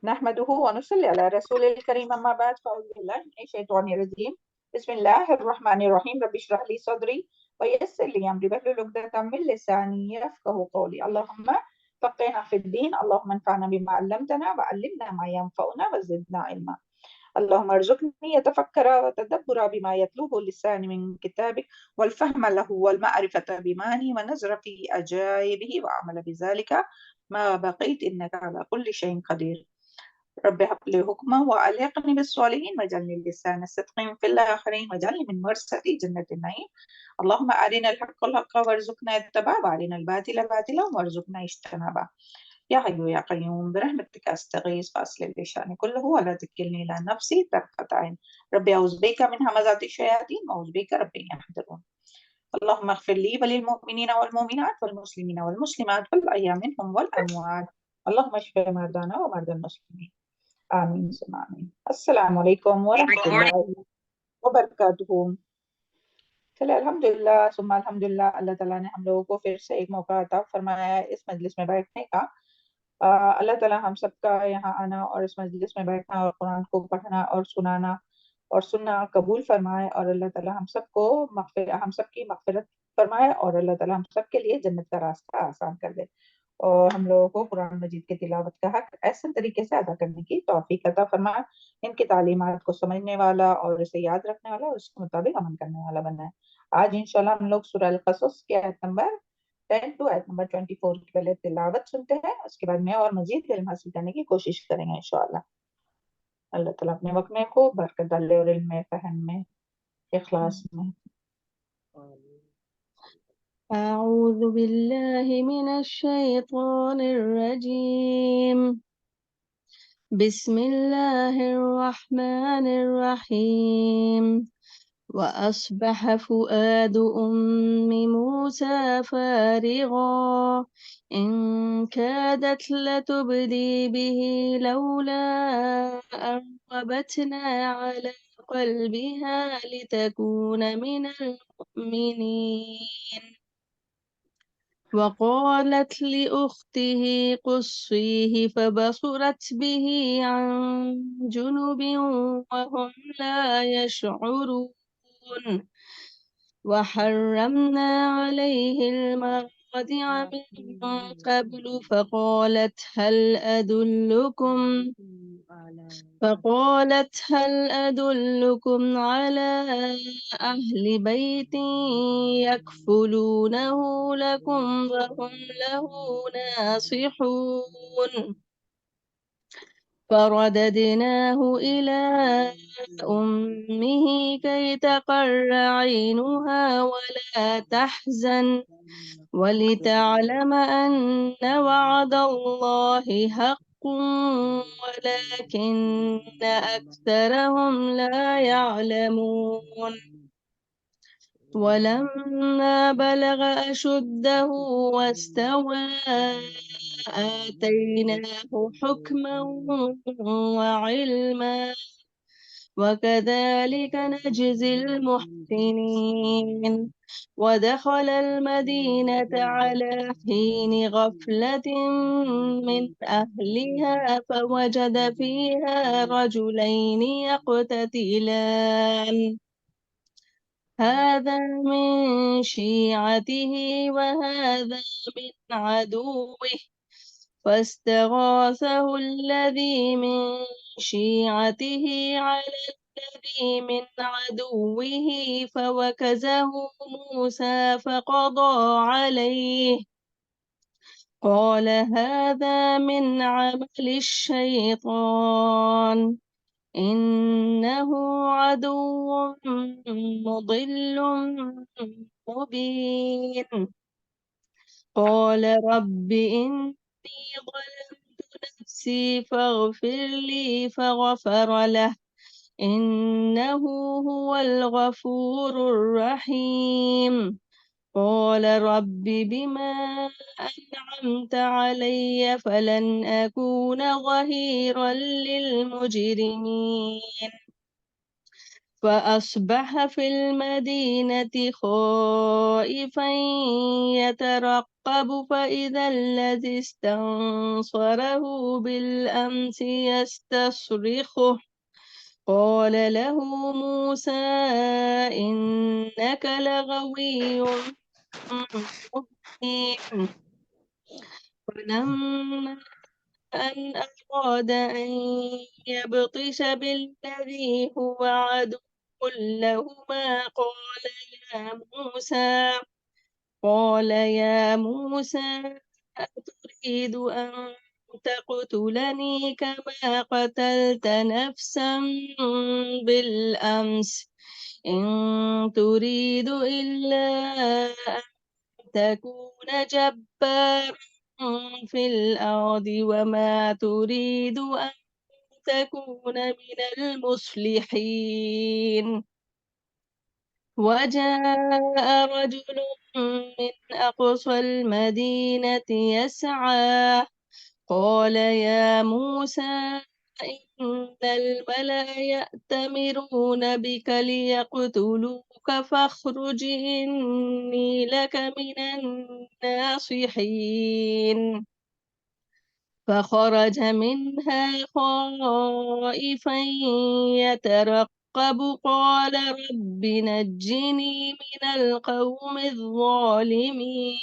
نحمده ونصلي على رسول الكريم أما بعد فأعوذ بالله من الشيطان الرجيم بسم الله الرحمن الرحيم رب اشرح لي صدري ويسر لي أمري واحلل عقدة من لساني يفقهوا قولي اللهم فقهنا في الدين اللهم انفعنا بما علمتنا وعلمنا ما ينفعنا وزدنا علما اللهم ارزقني يتفكر وتدبر بما يتلوه اللسان من كتابك والفهم له والمعرفة بماني ونظر في أجائبه وعمل بذلك ما بقيت إنك على كل شيء قدير رب هب لي حكما وألحقني بالصالحين واجعلني لسان صدق في الآخرين واجعلني من ورثة جنة النعيم اللهم أرنا الحق حقا وارزقنا اتباعه وأرنا الباطل باطلا وارزقنا اجتنابه يا حي يا قيوم برحمتك أستغيث فأصلح لي شأني كله ولا تكلني إلى نفسي طرفة عين ربي أعوذ بك من همزات الشياطين وأعوذ بك ربي أن يحضرون اللهم اغفر لي وللمؤمنين والمؤمنات والمسلمين والمسلمات والأحياء منهم والأموات اللهم اشف مرضانا ومرضى المسلمين آمين ثم آمين السلام عليكم ورحمة الله وبرکاتہ. چلے الحمدللہ ثم الحمدللہ اللہ تعالیٰ نے ہم لوگوں کو پھر سے ایک موقع عطا فرمایا ہے اس مجلس میں بیٹھنے کا. اللہ تعالیٰ ہم سب کا یہاں آنا اور اس مجلس میں بیٹھنا اور قرآن کو پڑھنا اور سنانا اور سننا قبول فرمائے اور اللہ تعالیٰ ہم سب کو ہم سب کی مغفرت فرمائے اور اللہ تعالیٰ ہم سب کے لیے جنت کا راستہ آسان کر دے اور ہم لوگوں کو قرآن مجید کی تلاوت کا حق ایسے طریقے سے ادا کرنے کی توفیق عطا فرمائے. ان کی تعلیمات کو سمجھنے والا اور اسے یاد رکھنے والا اور اس کے مطابق عمل کرنے والا بنائے. آج انشاءاللہ ہم لوگ سورہ القصص کی آیت نمبر 10 to آیت نمبر 24 کی پہلے تلاوت سنتے ہیں. اس کے بعد میں اور مزید علم حاصل کرنے کی کوشش کریں گے انشاءاللہ. اللہ تعالیٰ اپنے وقت میں کو برکت ڈالے اور علم میں فہم میں اخلاص میں. أعوذ بالله من الشيطان الرجيم بسم الله الرحمن الرحيم وأصبح فؤاد أم موسى فارغا إن كادت لتبدي به لولا أن ربتنا على قلبها لتكون من المؤمنين وقالت لأخته قصيه فبصرت به عن جنب وهم لا يشعرون وحرمنا عليه المراضع من قبل فقالت هل أدلكم على أهل بيت يكفلونه لكم وهم له ناصحون فرددناه إلى أمه كي تقر عينها ولا تحزن ولتعلم أن وعد الله حق ولكن أكثرهم لا يعلمون ولما بلغ أشده واستوى آتيناه حكما وعلما وكذلك نجزي المحسنين ودخل المدينة على حين غفلة من أهلها فوجد فيها رجلين يقتتلان هذا من شيعته وهذا من عدوه فاستغاثه الذي من شيعته على الذي من عدوه فوكزه موسى فقضى عليه قال هذا من عمل الشيطان إنه عدو مضل مبين قال رب إني ظلمت نفسي فاغفر لي فغفر له إنه هو الغفور الرحيم قال رب بما أنعمت علي فلن أكون ظهيرا للمجرمين فأصبح في المدينة خائفا يترقب فإذا الذي استنصره بالأمس يستصرخه قال له موسى إنك لغوي مبين. فلما أن أراد أن يبطش بالذي هو عدو لهما قال يا موسى أتريد أن تقتلني كما قتلت نفسا بالأمس إن تريد إلا أن تكون جبارا في الأرض وما تريد أن تكون من المصلحين. وجاء رجل من أقصى المدينة يسعى قال يا موسى إن الملأ يأتمرون بك ليقتلوك فاخرج إني لك من الناصحين. فخرج منها خائفا يترقب قال رب نجني من القوم الظالمين.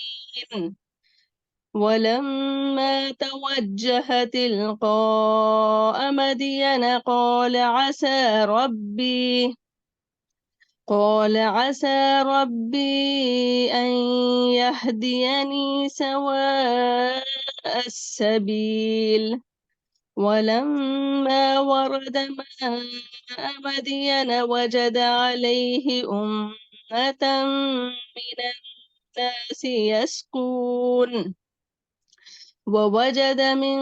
ولما توجه تلقاء مدين قال عسى ربي أن يهديني سواء السبيل. ولما ورد ماء مدين وجد عليه أمة من الناس يسقون ووجد من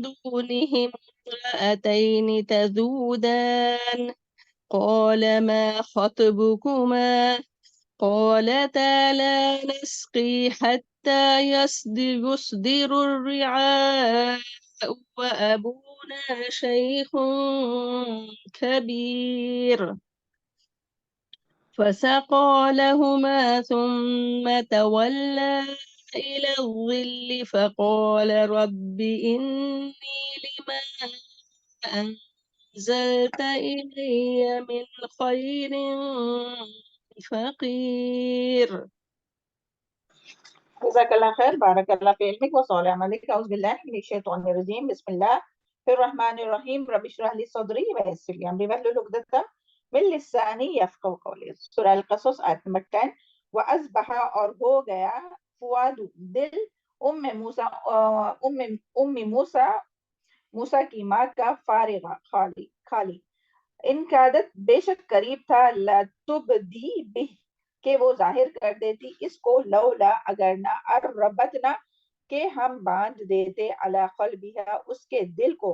دونهم امرأتين تذودان قال ما خطبكما قالتا لا نسقي حتى يصدر الرعاء وأبونا شيخ كبير. فسقى لهما ثم تولى إلى الظل فقال رب إني لما أنزلت إلي من خير فقير. جزاك الله خير، بارك الله في علمك وصالح عملك. أعوذ بالله من الشيطان الرجيم، بسم الله الرحمن الرحيم. رب اشرح لي صدري ويسر لي أمري واحلل عقدة من لساني يفقهوا قولي. سورہ القصص آیت نمبر 10. وأصبح، اور ہو گیا، فؤاد دل، ام موسیٰ کی ماں کا فارغہ، خالی. ان کی عادت بے شک قریب تھا، لتبدی بھی، کہ وہ ظاہر کر دیتی اس کو، لولا اگر نہ، الربتنا، کہ ہم باندھ دیتے، علی قلبها، اس کے دل کو،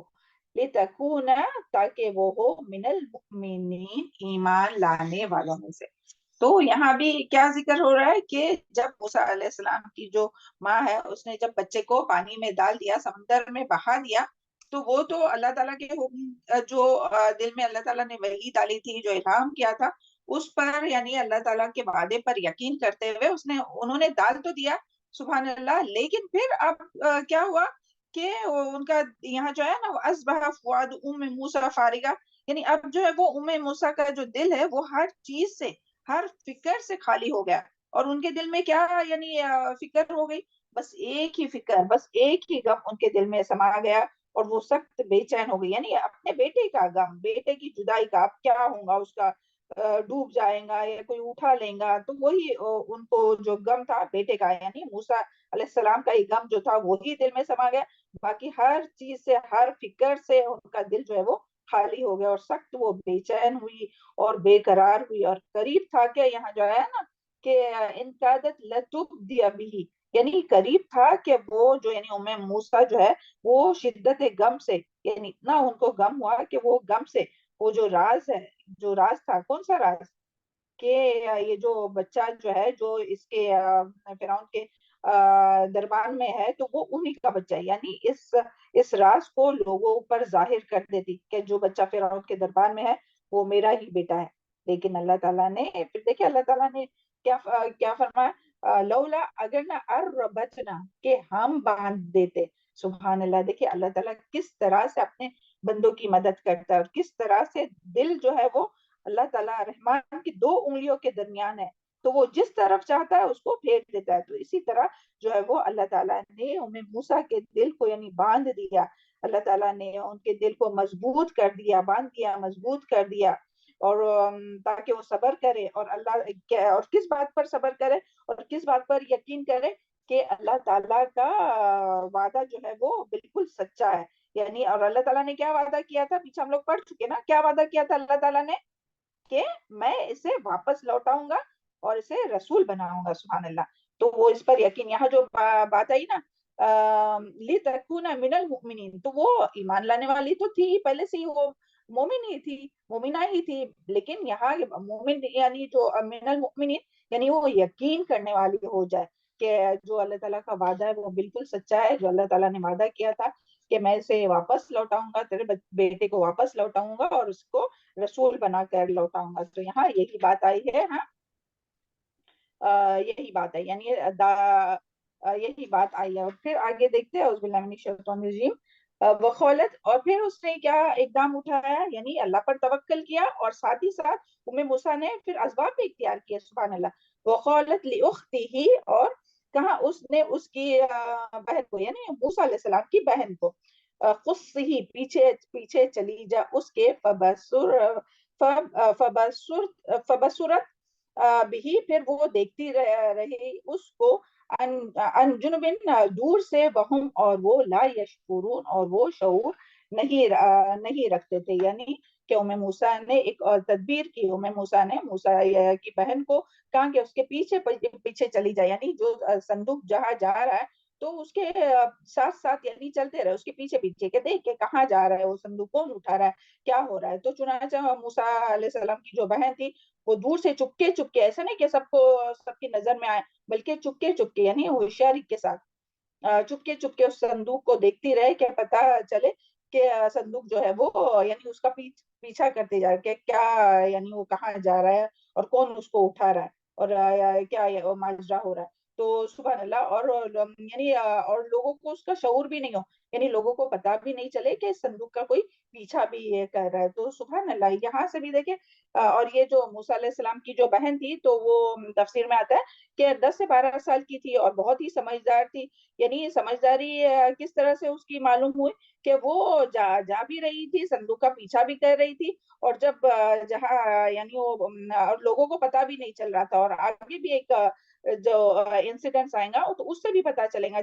لتکون، تاکہ وہ ہو، من المؤمنین، ایمان لانے والوں میں سے. تو یہاں بھی کیا ذکر ہو رہا ہے کہ جب موسیٰ علیہ السلام کی جو ماں ہے اس نے جب بچے کو پانی میں ڈال دیا، سمندر میں بہا دیا، تو وہ تو اللہ تعالیٰ کے حکم، جو دل میں اللہ تعالیٰ نے وحی ڈالی تھی، جو الہام کیا تھا، اس پر، یعنی اللہ تعالیٰ کے وعدے پر یقین کرتے ہوئے انہوں نے ڈال تو دیا، سبحان اللہ. لیکن پھر اب کیا ہوا کہ ان کا یہاں جو ہے نا، اصبح فؤاد ام موسیٰ فارغہ، یعنی اب جو ہے وہ ام موسیٰ کا جو دل ہے وہ ہر چیز سے، ہر فکر سے خالی ہو گیا. اور ان کے دل میں کیا، یعنی فکر ہو گئی، بس ایک ہی فکر، بس ایک ہی غم ان کے دل میں سما گیا، اور وہ سخت بے چین ہو گئی. یعنی اپنے بیٹے کا غم، بیٹے کی جدائی کا، اب کیا ہوگا اس کا، ڈوب جائیں گا یا کوئی اٹھا لیں گا، تو وہی ان کو جو غم تھا بیٹے کا، یعنی موسیٰ علیہ السلام کا ہی غم جو تھا وہی دل میں سما گیا. باقی ہر چیز سے، ہر فکر سے ان کا دل جو ہے وہ خالی ہو گیا، اور سخت وہ بے چین ہوئی اور بے قرار ہوئی. اور قریب تھا کہ یہاں جو ہے نا کہ ان قادت لتبدی بھی، یعنی قریب تھا کہ وہ جو، یعنی ام موسیٰ جو ہے وہ شدت غم سے، یعنی اتنا ان کو غم ہوا کہ وہ غم سے، وہ جو راز ہے، جو راز تھا، کون سا راز، کہ یہ جو بچہ جو ہے، جو اس کے فرعون کے دربار میں ہے، تو وہ انہی کا بچہ ہے. یعنی اس راز کو لوگوں پر ظاہر کر دیتی کہ جو بچہ فرعون کے دربار میں ہے وہ میرا ہی بیٹا ہے. لیکن اللہ تعالیٰ نے پھر دیکھیں اللہ تعالیٰ نے کیا فرمایا، لولا اگر نہ اربتنا کہ ہم باندھ دیتے. سبحان اللہ. دیکھیں اللہ تعالیٰ کس طرح سے اپنے بندوں کی مدد کرتا ہے، اور کس طرح سے دل جو ہے وہ اللہ تعالیٰ رحمان کی 2 انگلیوں کے درمیان ہے، تو وہ جس طرف چاہتا ہے اس کو پھیر دیتا ہے. تو اسی طرح جو ہے وہ اللہ تعالیٰ نے انہیں موسیٰ کے دل کو یعنی باندھ دیا. اللہ تعالیٰ نے ان کے دل کو مضبوط کر دیا، باندھ دیا، مضبوط کر دیا، اور تاکہ وہ صبر کرے. اور اور کس بات پر صبر کرے اور کس بات پر یقین کرے کہ اللہ تعالیٰ کا وعدہ جو ہے وہ بالکل سچا ہے. یعنی اور اللہ تعالیٰ نے کیا وعدہ کیا تھا، پیچھے ہم لوگ پڑھ چکے نا، کیا وعدہ کیا تھا اللہ تعالیٰ نے کہ میں اسے واپس لوٹاؤں گا اور اسے رسول بناؤں گا. سبحان اللہ. تو وہ اس پر یقین، یہاں جو بات آئی نا لِتَكُونَ مِنَ الْمُؤْمِنِينَ، تو وہ ایمان لانے والی تو تھی پہلے سے ہی، وہ مومن ہی تھی، مومنہ ہی تھی، لیکن یہاں مومن یعنی جو من المؤمنین یعنی وہ یقین کرنے والی ہو جائے کہ جو اللہ تعالیٰ کا وعدہ ہے وہ بالکل سچا ہے. جو اللہ تعالیٰ نے وعدہ کیا تھا کہ میں اسے واپس لوٹاؤں گا، تیرے بیٹے کو واپس لوٹاؤں گا اور اس کو رسول بنا کر لوٹاؤں گا. تو یہاں یہی بات آئی ہے. ہاں یہی بات ہے، یعنی یہی بات آئی ہے. اور پھر آگے دیکھتے ہیں اعوذ باللہ من الشیطان الرجیم. وخولت، اور پھر اس نے کیا اقدام اٹھایا، یعنی اللہ پر توکل کیا، اور ساتھ ہی ساتھ موسیٰ نے پھر اسباب بھی اختیار کیے. سبحان اللہ. وخولت لاختہ، اور کہاں اس نے اس کی بہن کو یعنی موسیٰ علیہ السلام کی بہن کو قصہی پیچھے پیچھے چلی جا اس کے فبصرت بھی، پھر وہ دیکھتی رہی اس کو ان جنبن دور سے، وہم اور وہ لا یشکرون اور وہ شعور نہیں رکھتے تھے. یعنی کہ موسیٰ نے ایک اور تدبیر کی، موسیٰ نے موسیٰ کی بہن کو کہا کہ اس کے پیچھے پیچھے چلی جائے، یعنی جو صندوق جہاں جا رہا ہے تو اس کے ساتھ ساتھ یعنی چلتے رہے اس کے پیچھے پیچھے کہ دیکھ کے کہاں جا رہا ہے وہ صندوق، کون اٹھا رہا ہے، کیا ہو رہا ہے. تو چنانچہ موسیٰ علیہ السلام کی جو بہن تھی وہ دور سے چپکے چپکے، ایسا نہیں کہ سب کی نظر میں آئے، بلکہ چپکے چپکے یعنی ہوشیاری کے ساتھ چپکے چپکے اس صندوق کو دیکھتی رہے کہ پتہ چلے کہ صندوق جو ہے وہ یعنی اس کا پیچھا کرتے جا کہ کیا یعنی وہ کہاں جا رہا ہے اور کون اس کو اٹھا رہا ہے اور کیا ماجرا ہو رہا ہے. تو سبحان اللہ. اور یعنی اور لوگوں کو اس کا شعور بھی نہیں ہو، یعنی لوگوں کو پتا بھی نہیں چلے کہ صندوق کا کوئی پیچھا بھی یہ کر رہا ہے. تو سبحان اللہ. یہاں سے بھی دیکھیں اور یہ جو موسیٰ علیہ السلام کی جو بہن تھی تو وہ تفسیر میں آتا ہے کہ 10 سے 12 سال کی تھی اور بہت ہی سمجھدار تھی. یعنی سمجھداری کس طرح سے اس کی معلوم ہوئی کہ وہ جا بھی رہی تھی، صندوق کا پیچھا بھی کر رہی تھی، اور جب جہاں یعنی وہ اور لوگوں کو پتا بھی نہیں چل رہا تھا. اور آگے بھی ایک جو انسیڈنٹس آئے گا تو اس سے بھی پتا چلے گا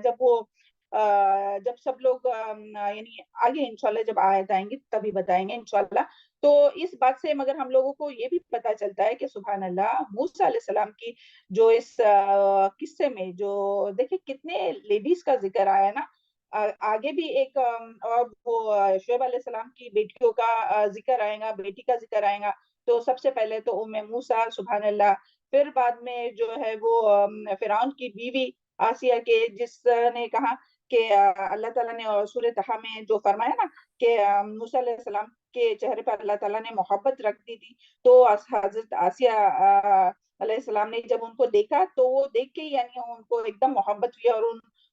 جب سب لوگ یعنی آگے انشاءاللہ جب آیت آئیں گی تبھی بتائیں گے انشاءاللہ. تو اس بات سے مگر ہم لوگوں کو یہ بھی پتا چلتا ہے کہ سبحان اللہ موسیٰ علیہ السلام کی جو اس قصے میں جو دیکھیں کتنے لیڈیز کا ذکر آیا نا. آگے بھی ایک اور وہ شعیب علیہ السلام کی بیٹیوں کا ذکر آئے گا، بیٹی کا ذکر آئے گا. تو سب سے پہلے تو موسیٰ سبحان اللہ، پھر بعد میں جو ہے وہ فرعون کی بیوی آسیہ کے جس نے کہا کہ اللہ تعالیٰ نے سورہ طٰہٰ میں جو فرمایا نا کہ موسیٰ علیہ السلام کے چہرے پر اللہ تعالیٰ نے محبت رکھ دی تھی. تو حضرت آسیہ علیہ السلام نے جب ان کو دیکھا تو وہ دیکھ کے یعنی ان کو ایک دم محبت ہوئی اور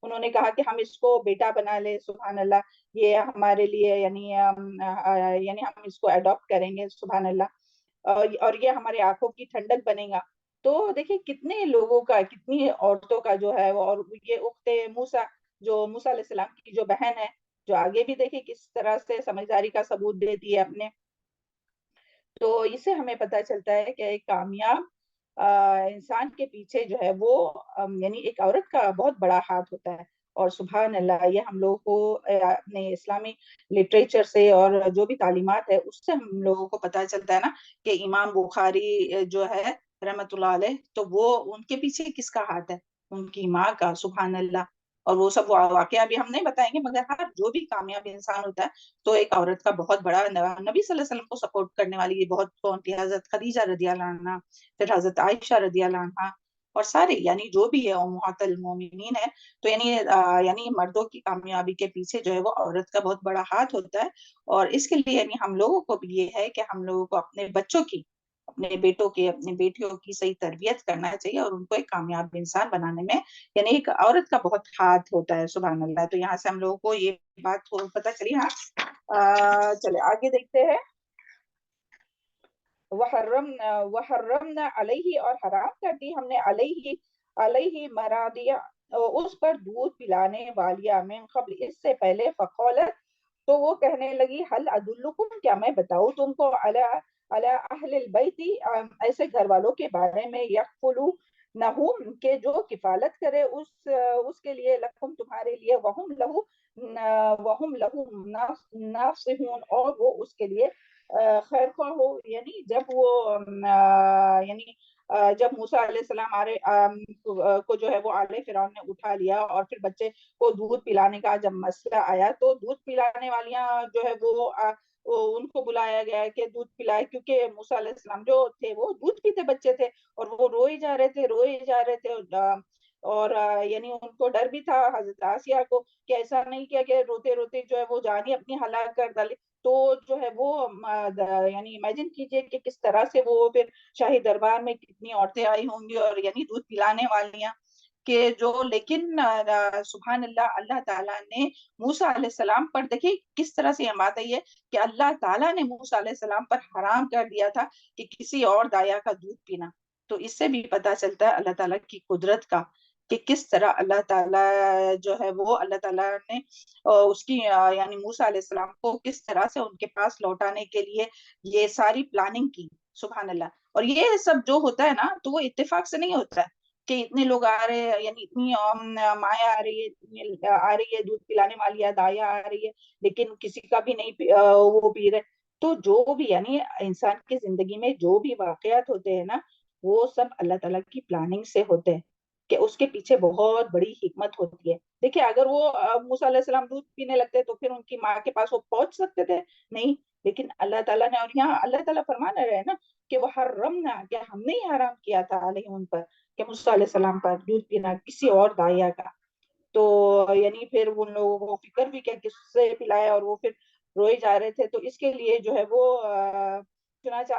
انہوں نے کہا کہ ہم اس کو بیٹا بنا لے. سبحان اللہ. یہ ہمارے لیے یعنی ہم اس کو اڈاپٹ کریں گے. سبحان اللہ. اور یہ ہمارے آنکھوں کی ٹھنڈک بنے گا. تو دیکھیں کتنے لوگوں کا، کتنی عورتوں کا جو ہے اور یہ اخت موسیٰ جو موسیٰ علیہ السلام کی جو بہن ہے جو آگے بھی دیکھیں کس طرح سے سمجھداری کا ثبوت دیتی ہے اپنے. تو اس سے ہمیں پتہ چلتا ہے کہ ایک کامیاب انسان کے پیچھے جو ہے وہ یعنی ایک عورت کا بہت بڑا ہاتھ ہوتا ہے. اور سبحان اللہ یہ ہم لوگوں کو اپنے اسلامی لٹریچر سے اور جو بھی تعلیمات ہے اس سے ہم لوگوں کو پتہ چلتا ہے نا کہ امام بخاری جو ہے رحمت اللہ علیہ تو وہ ان کے پیچھے کس کا ہاتھ ہے، ان کی ماں کا. سبحان اللہ. اور وہ سب واقعہ بھی ہم نہیں بتائیں گے مگر ہر جو بھی کامیاب انسان ہوتا ہے تو ایک عورت کا بہت بڑا نبی صلی اللہ علیہ وسلم کو سپورٹ کرنے والی بہت کون تھی، حضرت خدیجہ رضی اللہ عنہا، پھر حضرت عائشہ رضی اللہ عنہا اور سارے یعنی جو بھی ہے امہات المومنین ہے. تو یعنی مردوں کی کامیابی کے پیچھے جو ہے وہ عورت کا بہت بڑا ہاتھ ہوتا ہے. اور اس کے لیے یعنی ہم لوگوں کو بھی یہ ہے کہ ہم لوگوں کو اپنے بچوں کی اپنے بیٹوں کی اپنی بیٹیوں کی صحیح تربیت کرنا چاہیے اور ان کو ایک کامیاب انسان بنانے میں یعنی ایک عورت کا بہت ہاتھ ہوتا ہے. سبحان اللہ. تو یہاں سے ہم لوگوں کو یہ بات پتہ چلی. ہاں چلے آگے دیکھتے ہیں. وحرمنا علیہ اور حرام کر دی ہم نے علیہ مرادیہ اس پر دودھ پلانے والیاں من قبل اس سے پہلے. فقالت تو وہ کہنے لگی حل ادلکم کیا میں بتاؤں تم کو علی اہل البیت ایسے گھر والوں کے بارے میں یکفلونہم کہ جو کفالت کرے اس کے لیے لکم تمہارے لیے وہم لہو ناصحون اور وہ اس کے لیے خیر خواہ ہو. یعنی جب وہ یعنی جب موسیٰ علیہ السلام کو جو ہے وہ آل فرعون نے اٹھا لیا اور پھر بچے کو دودھ پلانے کا جب مسئلہ آیا تو دودھ پلانے والیاں جو ہے وہ ان کو بلایا گیا کہ دودھ پلائے کیونکہ موسیٰ علیہ السلام جو تھے وہ دودھ پیتے بچے تھے اور وہ روئے جا رہے تھے اور یعنی ان کو ڈر بھی تھا حضرت آسیہ کو کہ ایسا نہیں کیا کہ روتے روتے جو ہے وہ جان ہی اپنی ہلاک کر ڈالے. تو جو ہے وہ یعنی امیجن کیجئے کہ کس طرح سے وہ پھر شاہی دربار میں کتنی عورتیں آئی ہوں گی اور یعنی دودھ پلانے والیاں کہ جو لیکن سبحان اللہ اللہ تعالیٰ نے موسیٰ علیہ السلام پر دیکھیں کس طرح سے یہ بات ہے کہ اللہ تعالیٰ نے موسیٰ علیہ السلام پر حرام کر دیا تھا کہ کسی اور دایا کا دودھ پینا. تو اس سے بھی پتہ چلتا ہے اللہ تعالیٰ کی قدرت کا کہ کس طرح اللہ تعالیٰ جو ہے وہ اللہ تعالیٰ نے اس کی یعنی موسیٰ علیہ السلام کو کس طرح سے ان کے پاس لوٹانے کے لیے یہ ساری پلاننگ کی. سبحان اللہ. اور یہ سب جو ہوتا ہے نا تو وہ اتفاق سے نہیں ہوتا ہے کہ اتنے لوگ آ رہے ہیں یعنی اتنی مایا آ رہی ہے دودھ پلانے والی دایا آ رہی ہے لیکن کسی کا بھی نہیں وہ پی رہے. تو جو بھی یعنی انسان کی زندگی میں جو بھی واقعات ہوتے ہیں نا وہ سب اللہ تعالیٰ کی پلاننگ سے ہوتے ہیں کہ اس کے پیچھے بہت بڑی حکمت ہوتی ہے. دیکھیں اگر وہ موسیٰ علیہ السلام دودھ پینے لگتے تو پھر ان کی ماں کے پاس وہ پہنچ سکتے تھے نہیں. لیکن اللہ تعالیٰ نے اور یہاں اللہ تعالیٰ فرمانا رہے نا کہ وہ حرمنا کہ ہم نے ہی حرام کیا تھا علیہ ان پر کہ موسیٰ علیہ السلام پر دودھ پینا کسی اور دایا کا. تو یعنی پھر ان لوگوں کو فکر بھی کیا کس سے پلایا اور وہ پھر روئے جا رہے تھے. تو اس کے لیے جو ہے وہ چنانچہ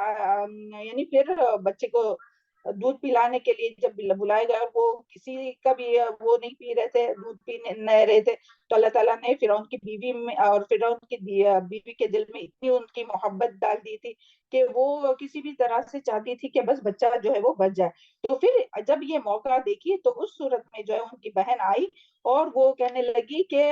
یعنی پھر بچے کو دودھ پلانے کے لیے جب بلائے گئے اور وہ کسی کا بھی وہ نہیں پی رہے تھے دودھ پینے نہیں رہے تھے تو اللہ تعالیٰ نے فرعون کی بیوی میں اور فرعون کی بیوی کے دل میں اتنی ان کی محبت ڈال دی تھی کہ وہ کسی بھی طرح سے چاہتی تھی کہ بس بچہ جو ہے وہ بچ جائے. تو پھر جب یہ موقع دیکھی تو اس صورت میں جو ہے ان کی بہن آئی اور وہ کہنے لگی کہ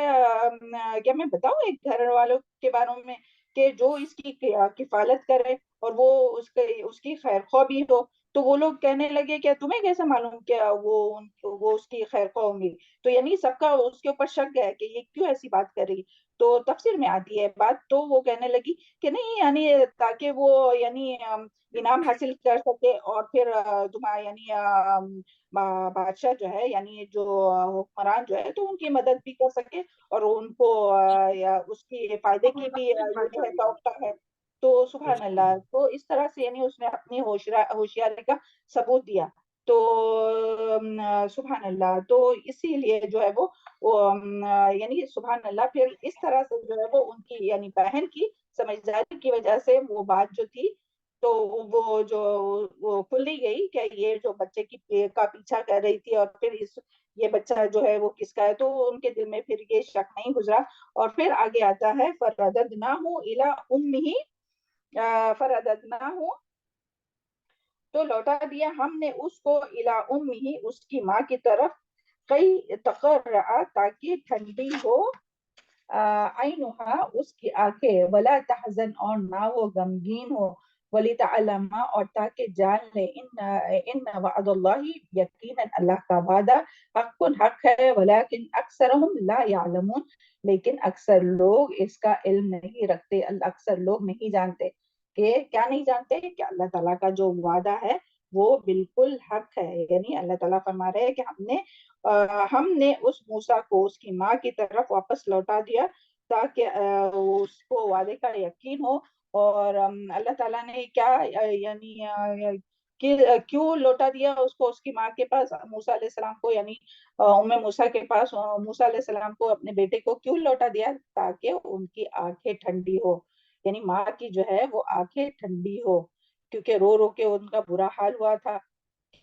کیا میں بتاؤں ایک گھر والوں کے بارے میں کہ جو اس کی کفالت کرے اور وہ اس کی خیر خواہ بھی ہو. تو وہ لوگ کہنے لگے کہ تمہیں کیسے معلوم کیا وہ اس کی خیر خواہ ہوں گی. تو یعنی سب کا اس کے اوپر شک ہے کہ یہ کیوں ایسی بات کر رہی. تو تفسیر میں آتی ہے بات. تو وہ کہنے لگی کہ نہیں یعنی تاکہ وہ یعنی انعام حاصل کر سکے اور پھر تمہارا یعنی بادشاہ جو ہے یعنی جو حکمران جو ہے تو ان کی مدد بھی کر سکے اور ان کو اس کی فائدے کی بھی یہ ہے توقع ہے. تو سبحان اللہ. تو اس طرح سے یعنی اس نے اپنی ہوشیاری کا ثبوت دیا. تو سبحان اللہ. تو اسی لیے جو ہے وہ یعنی سبحان اللہ پھر اس طرح سے جو ہے وہ ان کی یعنی بہن کی سمجھداری کی وجہ سے وہ بات جو تھی تو وہ جو وہ کھلی گئی کہ یہ جو بچے کا پیچھا کر رہی تھی اور پھر یہ بچہ جو ہے وہ کس کا ہے. تو ان کے دل میں پھر یہ شک نہیں گزرا. اور پھر آگے آتا ہے فرددناہ الی امہ فرددناہ تو لوٹا دیا ہم نے اس کو الی امہ اس کی ماں کی طرف کئی تقرع تاکہ ٹھنڈی ہو عینہا اس کی آنکھیں ولا تحزن اور نہ وہ غمگین ہو ولتعلم اور تاکہ جان لے ان وعد اللہ یقینا اللہ کا وعدہ حق ہے ولیکن اکثرهم لا يعلمون لیکن اکثر لوگ اس کا علم نہیں رکھتے. اکثر لوگ نہیں جانتے کہ کیا نہیں جانتے کہ اللہ تعالیٰ کا جو وعدہ ہے وہ بالکل حق ہے. یعنی اللہ تعالیٰ فرما رہے ہیں کہ ہم نے اس موسیٰ کو اس کی ماں کی طرف واپس لوٹا دیا تاکہ اس کو وعدے کا یقین ہو. اور اللہ تعالیٰ نے کیا یعنی کیوں لوٹا دیا اس کو اس کی ماں کے پاس موسیٰ علیہ السلام کو یعنی موسیٰ کے پاس موسیٰ علیہ السلام کو اپنے بیٹے کو کیوں لوٹا دیا تاکہ ان کی آنکھیں ٹھنڈی ہو. یعنی ماں کی جو ہے وہ آنکھیں ٹھنڈی ہو کیونکہ رو رو کے ان کا برا حال ہوا تھا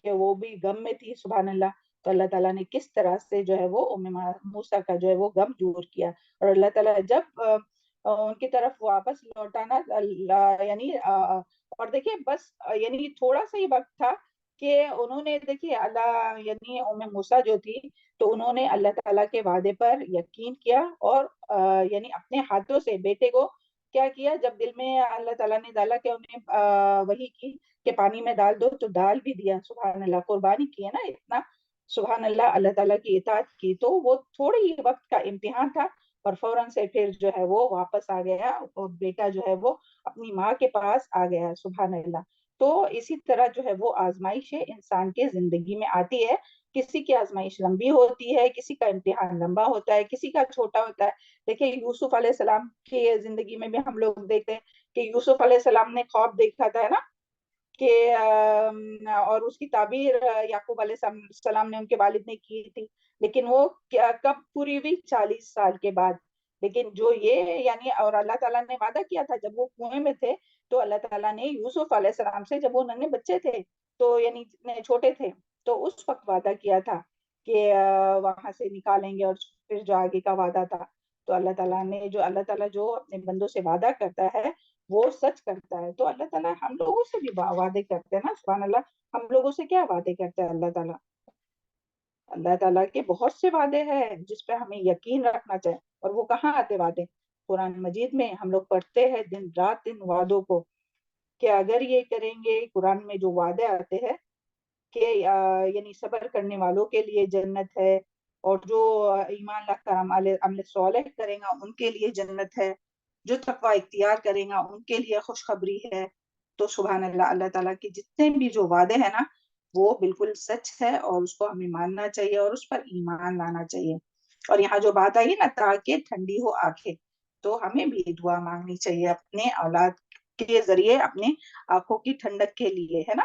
کہ وہ بھی غم میں تھی. سبحان اللہ. تو اللہ تعالیٰ نے کس طرح سے جو ہے وہ موسیٰ کا جو ہے وہ غم دور کیا. اور اللہ تعالیٰ جب ان کی طرف واپس لوٹانا یعنی اور دیکھیں بس یعنی تھوڑا سا ہی وقت تھا کہ انہوں نے دیکھیے اللہ یعنی موسیٰ جو تھی تو انہوں نے اللہ تعالیٰ کے وعدے پر یقین کیا اور یعنی اپنے ہاتھوں سے بیٹے کو کیا کیا. جب دل میں اللہ تعالیٰ نے ڈالا کہ انہیں وہی کی کہ پانی میں ڈال دو تو ڈال بھی دیا. سبحان اللہ. قربانی کی ہے نا اتنا. سبحان اللہ. اللہ تعالیٰ کی اطاعت کی. تو وہ تھوڑے ہی وقت کا امتحان تھا اور فوراً سے پھر جو ہے وہ واپس آ گیا اور بیٹا جو ہے وہ اپنی ماں کے پاس آ گیا. سبحان اللہ. تو اسی طرح جو ہے وہ آزمائشیں انسان کے زندگی میں آتی ہے. کسی کی آزمائش لمبی ہوتی ہے, کسی کا امتحان لمبا ہوتا ہے, کسی کا چھوٹا ہوتا ہے. دیکھیں یوسف علیہ السلام کی زندگی میں بھی ہم لوگ دیکھتے ہیں کہ یوسف علیہ السلام نے خواب دیکھا تھا نا کہ اور اس کی تعبیر یعقوب علیہ السلام نے ان کے والد نے کی تھی, لیکن وہ کب پوری ہوئی 40 سال کے بعد. لیکن جو یہ یعنی اور اللہ تعالیٰ نے وعدہ کیا تھا جب وہ کنویں میں تھے تو اللہ تعالیٰ نے یوسف علیہ السلام سے جب وہ ننھے بچے تھے تو یعنی چھوٹے تھے تو اس وقت وعدہ کیا تھا کہ وہاں سے نکالیں گے اور پھر جو آگے کا وعدہ تھا. تو اللہ تعالیٰ جو اپنے بندوں سے وعدہ کرتا ہے وہ سچ کرتا ہے. تو اللہ تعالیٰ ہم لوگوں سے بھی وعدے کرتے ہیں نا. سبحان اللہ. ہم لوگوں سے کیا وعدے کرتے ہیں اللہ تعالیٰ؟ اللہ تعالیٰ کے بہت سے وعدے ہیں جس پہ ہمیں یقین رکھنا چاہیے. اور وہ کہاں آتے وعدے؟ قرآن مجید میں ہم لوگ پڑھتے ہیں دن رات ان وعدوں کو کہ اگر یہ کریں گے. قرآن میں جو وعدے آتے ہیں کہ یعنی صبر کرنے والوں کے لیے جنت ہے اور جو ایمان لا کر عمل صالح کرے گا ان کے لیے جنت ہے, جو تقوی اختیار کرے گا ان کے لیے خوشخبری ہے. تو سبحان اللہ. اللہ تعالیٰ کے جتنے بھی جو وعدے ہیں نا وہ بالکل سچ ہے اور اس کو ہمیں ماننا چاہیے اور اس پر ایمان لانا چاہیے. اور یہاں جو بات آئی نا تاکہ ٹھنڈی ہو آنکھیں, تو ہمیں بھی دعا مانگنی چاہیے اپنے اولاد کے ذریعے اپنے آنکھوں کی ٹھنڈک کے لیے, ہے نا.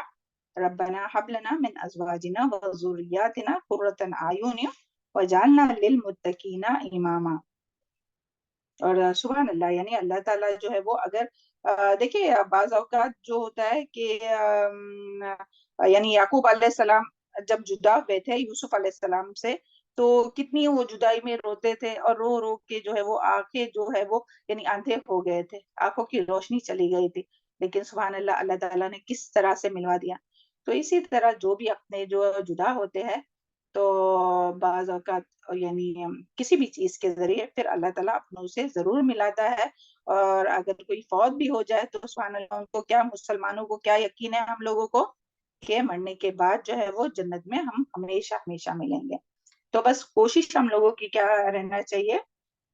ربنا حب لنا من ازواجنا وذریاتنا قرۃ اعین وجعلنا للمتقین اماما. اور سبحان اللہ یعنی اللہ تعالیٰ جو ہے وہ اگر دیکھیں بعض اوقات جو ہوتا ہے کہ یعنی یعقوب علیہ السلام جب جدا ہوئے تھے یوسف علیہ السلام سے تو کتنی وہ جدائی میں روتے تھے اور رو رو کے جو ہے وہ آنکھیں جو ہے وہ یعنی اندھے ہو گئے تھے, آنکھوں کی روشنی چلی گئی تھی. لیکن سبحان اللہ اللہ تعالیٰ نے کس طرح سے ملوا دیا. تو اسی طرح جو بھی اپنے جو جدا ہوتے ہیں تو بعض اوقات یعنی کسی بھی چیز کے ذریعے پھر اللہ تعالیٰ اپنوں سے ضرور ملاتا ہے. اور اگر کوئی فوت بھی ہو جائے تو سبحان اللہ ان کو کیا, مسلمانوں کو کیا یقین ہے ہم لوگوں کو کہ مرنے کے بعد جو ہے وہ جنت میں ہم ہمیشہ ہمیشہ ملیں گے. تو بس کوشش ہم لوگوں کی کیا رہنا چاہیے